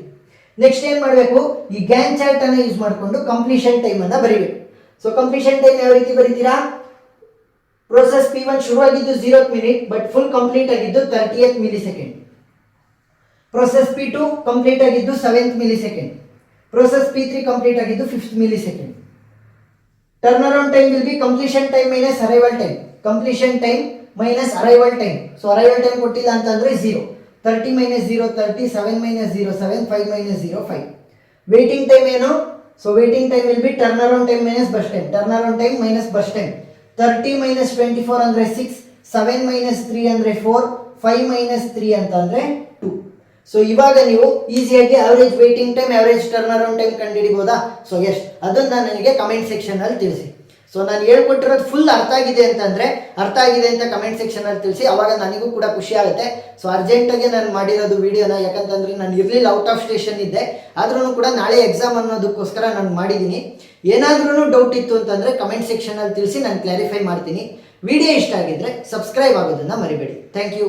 ನೆಕ್ಸ್ಟ್ ಏನ್ ಮಾಡಬೇಕು, ಈ ಗ್ಯಾನ್ ಚಾರ್ಟ್ ಅನ್ನ ಯೂಸ್ ಮಾಡಿಕೊಂಡು ಕಂಪ್ಲೀಷನ್ ಟೈಮ್ ಅನ್ನ ಬರೀಬೇಕು. ಸೊ ಕಂಪ್ಲೀಷನ್ ಟೈಮ್ ಯಾವ ರೀತಿ ಬರೀತೀರಾ? ಪ್ರೋಸೆಸ್ P1 ಶುರುವಾಗಿದ್ದು 0th minute, but full complete ಆಗಿದ್ದು 30th milli second. Process P2 complete ಆಗಿದ್ದು 7th milli second. Process P3 complete ಆಗಿದ್ದು 5th milli second. Turn around time will B completion time minus arrival time. Completion time minus arrival time. So arrival time ಕೊಟ್ಟಿಲ್ಲ ಅಂತಂದ್ರೆ 0. 30 - 0 30, 7 - 0 7, 5 - 0 5. Waiting time ಏನು? So waiting time will be turn around time minus bus time. Turn around time minus bus time. 30 - 24 ಅಂದ್ರೆ 6, 7 - 3 ಅಂದ್ರೆ 4, 5 - 3 ಅಂತಂದ್ರೆ 2. So ಇವಾಗ ನೀವು ಈಸಿಯಾಗಿ average waiting time average turn around time ಕಂಡುಹಿಡಿಬಹುದಾ? ಸೊ ಎಸ್, ಅದನ್ನ ನನಗೆ ಕಮೆಂಟ್ ಸೆಕ್ಷನ್ ಅಲ್ಲಿ ತಿಳಿಸಿ. ಸೊ ನಾನು ಹೇಳ್ಕೊಟ್ಟಿರೋದು ಫುಲ್ ಅರ್ಥ ಆಗಿದೆ ಅಂತ ಕಮೆಂಟ್ ಸೆಕ್ಷನ್ ಅಲ್ಲಿ ತಿಳಿಸಿ. ಅವಾಗ ನನಗೂ ಕೂಡ ಖುಷಿ ಆಗುತ್ತೆ. ಸೊ ಅರ್ಜೆಂಟಾಗಿ ನಾನು ಮಾಡಿರೋದು ವಿಡಿಯೋನ, ಯಾಕಂತಂದ್ರೆ ನಾನು ಇರಲಿಲ್ಲ, ಔಟ್ ಆಫ್ ಸ್ಟೇಷನ್ ಇದ್ದೆ. ಆದ್ರೂ ಕೂಡ ನಾಳೆ ಎಕ್ಸಾಮ್ ಅನ್ನೋದಕ್ಕೋಸ್ಕರ ನಾನು ಮಾಡಿದ್ದೀನಿ. ಏನಾದ್ರೂ ಡೌಟ್ ಇತ್ತು ಅಂತಂದ್ರೆ ಕಮೆಂಟ್ ಸೆಕ್ಷನ್ ಅಲ್ಲಿ ತಿಳಿಸಿ, ನಾನು ಕ್ಲಾರಿಫೈ ಮಾಡ್ತೀನಿ. ವಿಡಿಯೋ ಇಷ್ಟ ಆಗಿದ್ರೆ ಸಬ್ಸ್ಕ್ರೈಬ್ ಆಗೋದನ್ನ ಮರಿಬೇಡಿ. Thank you.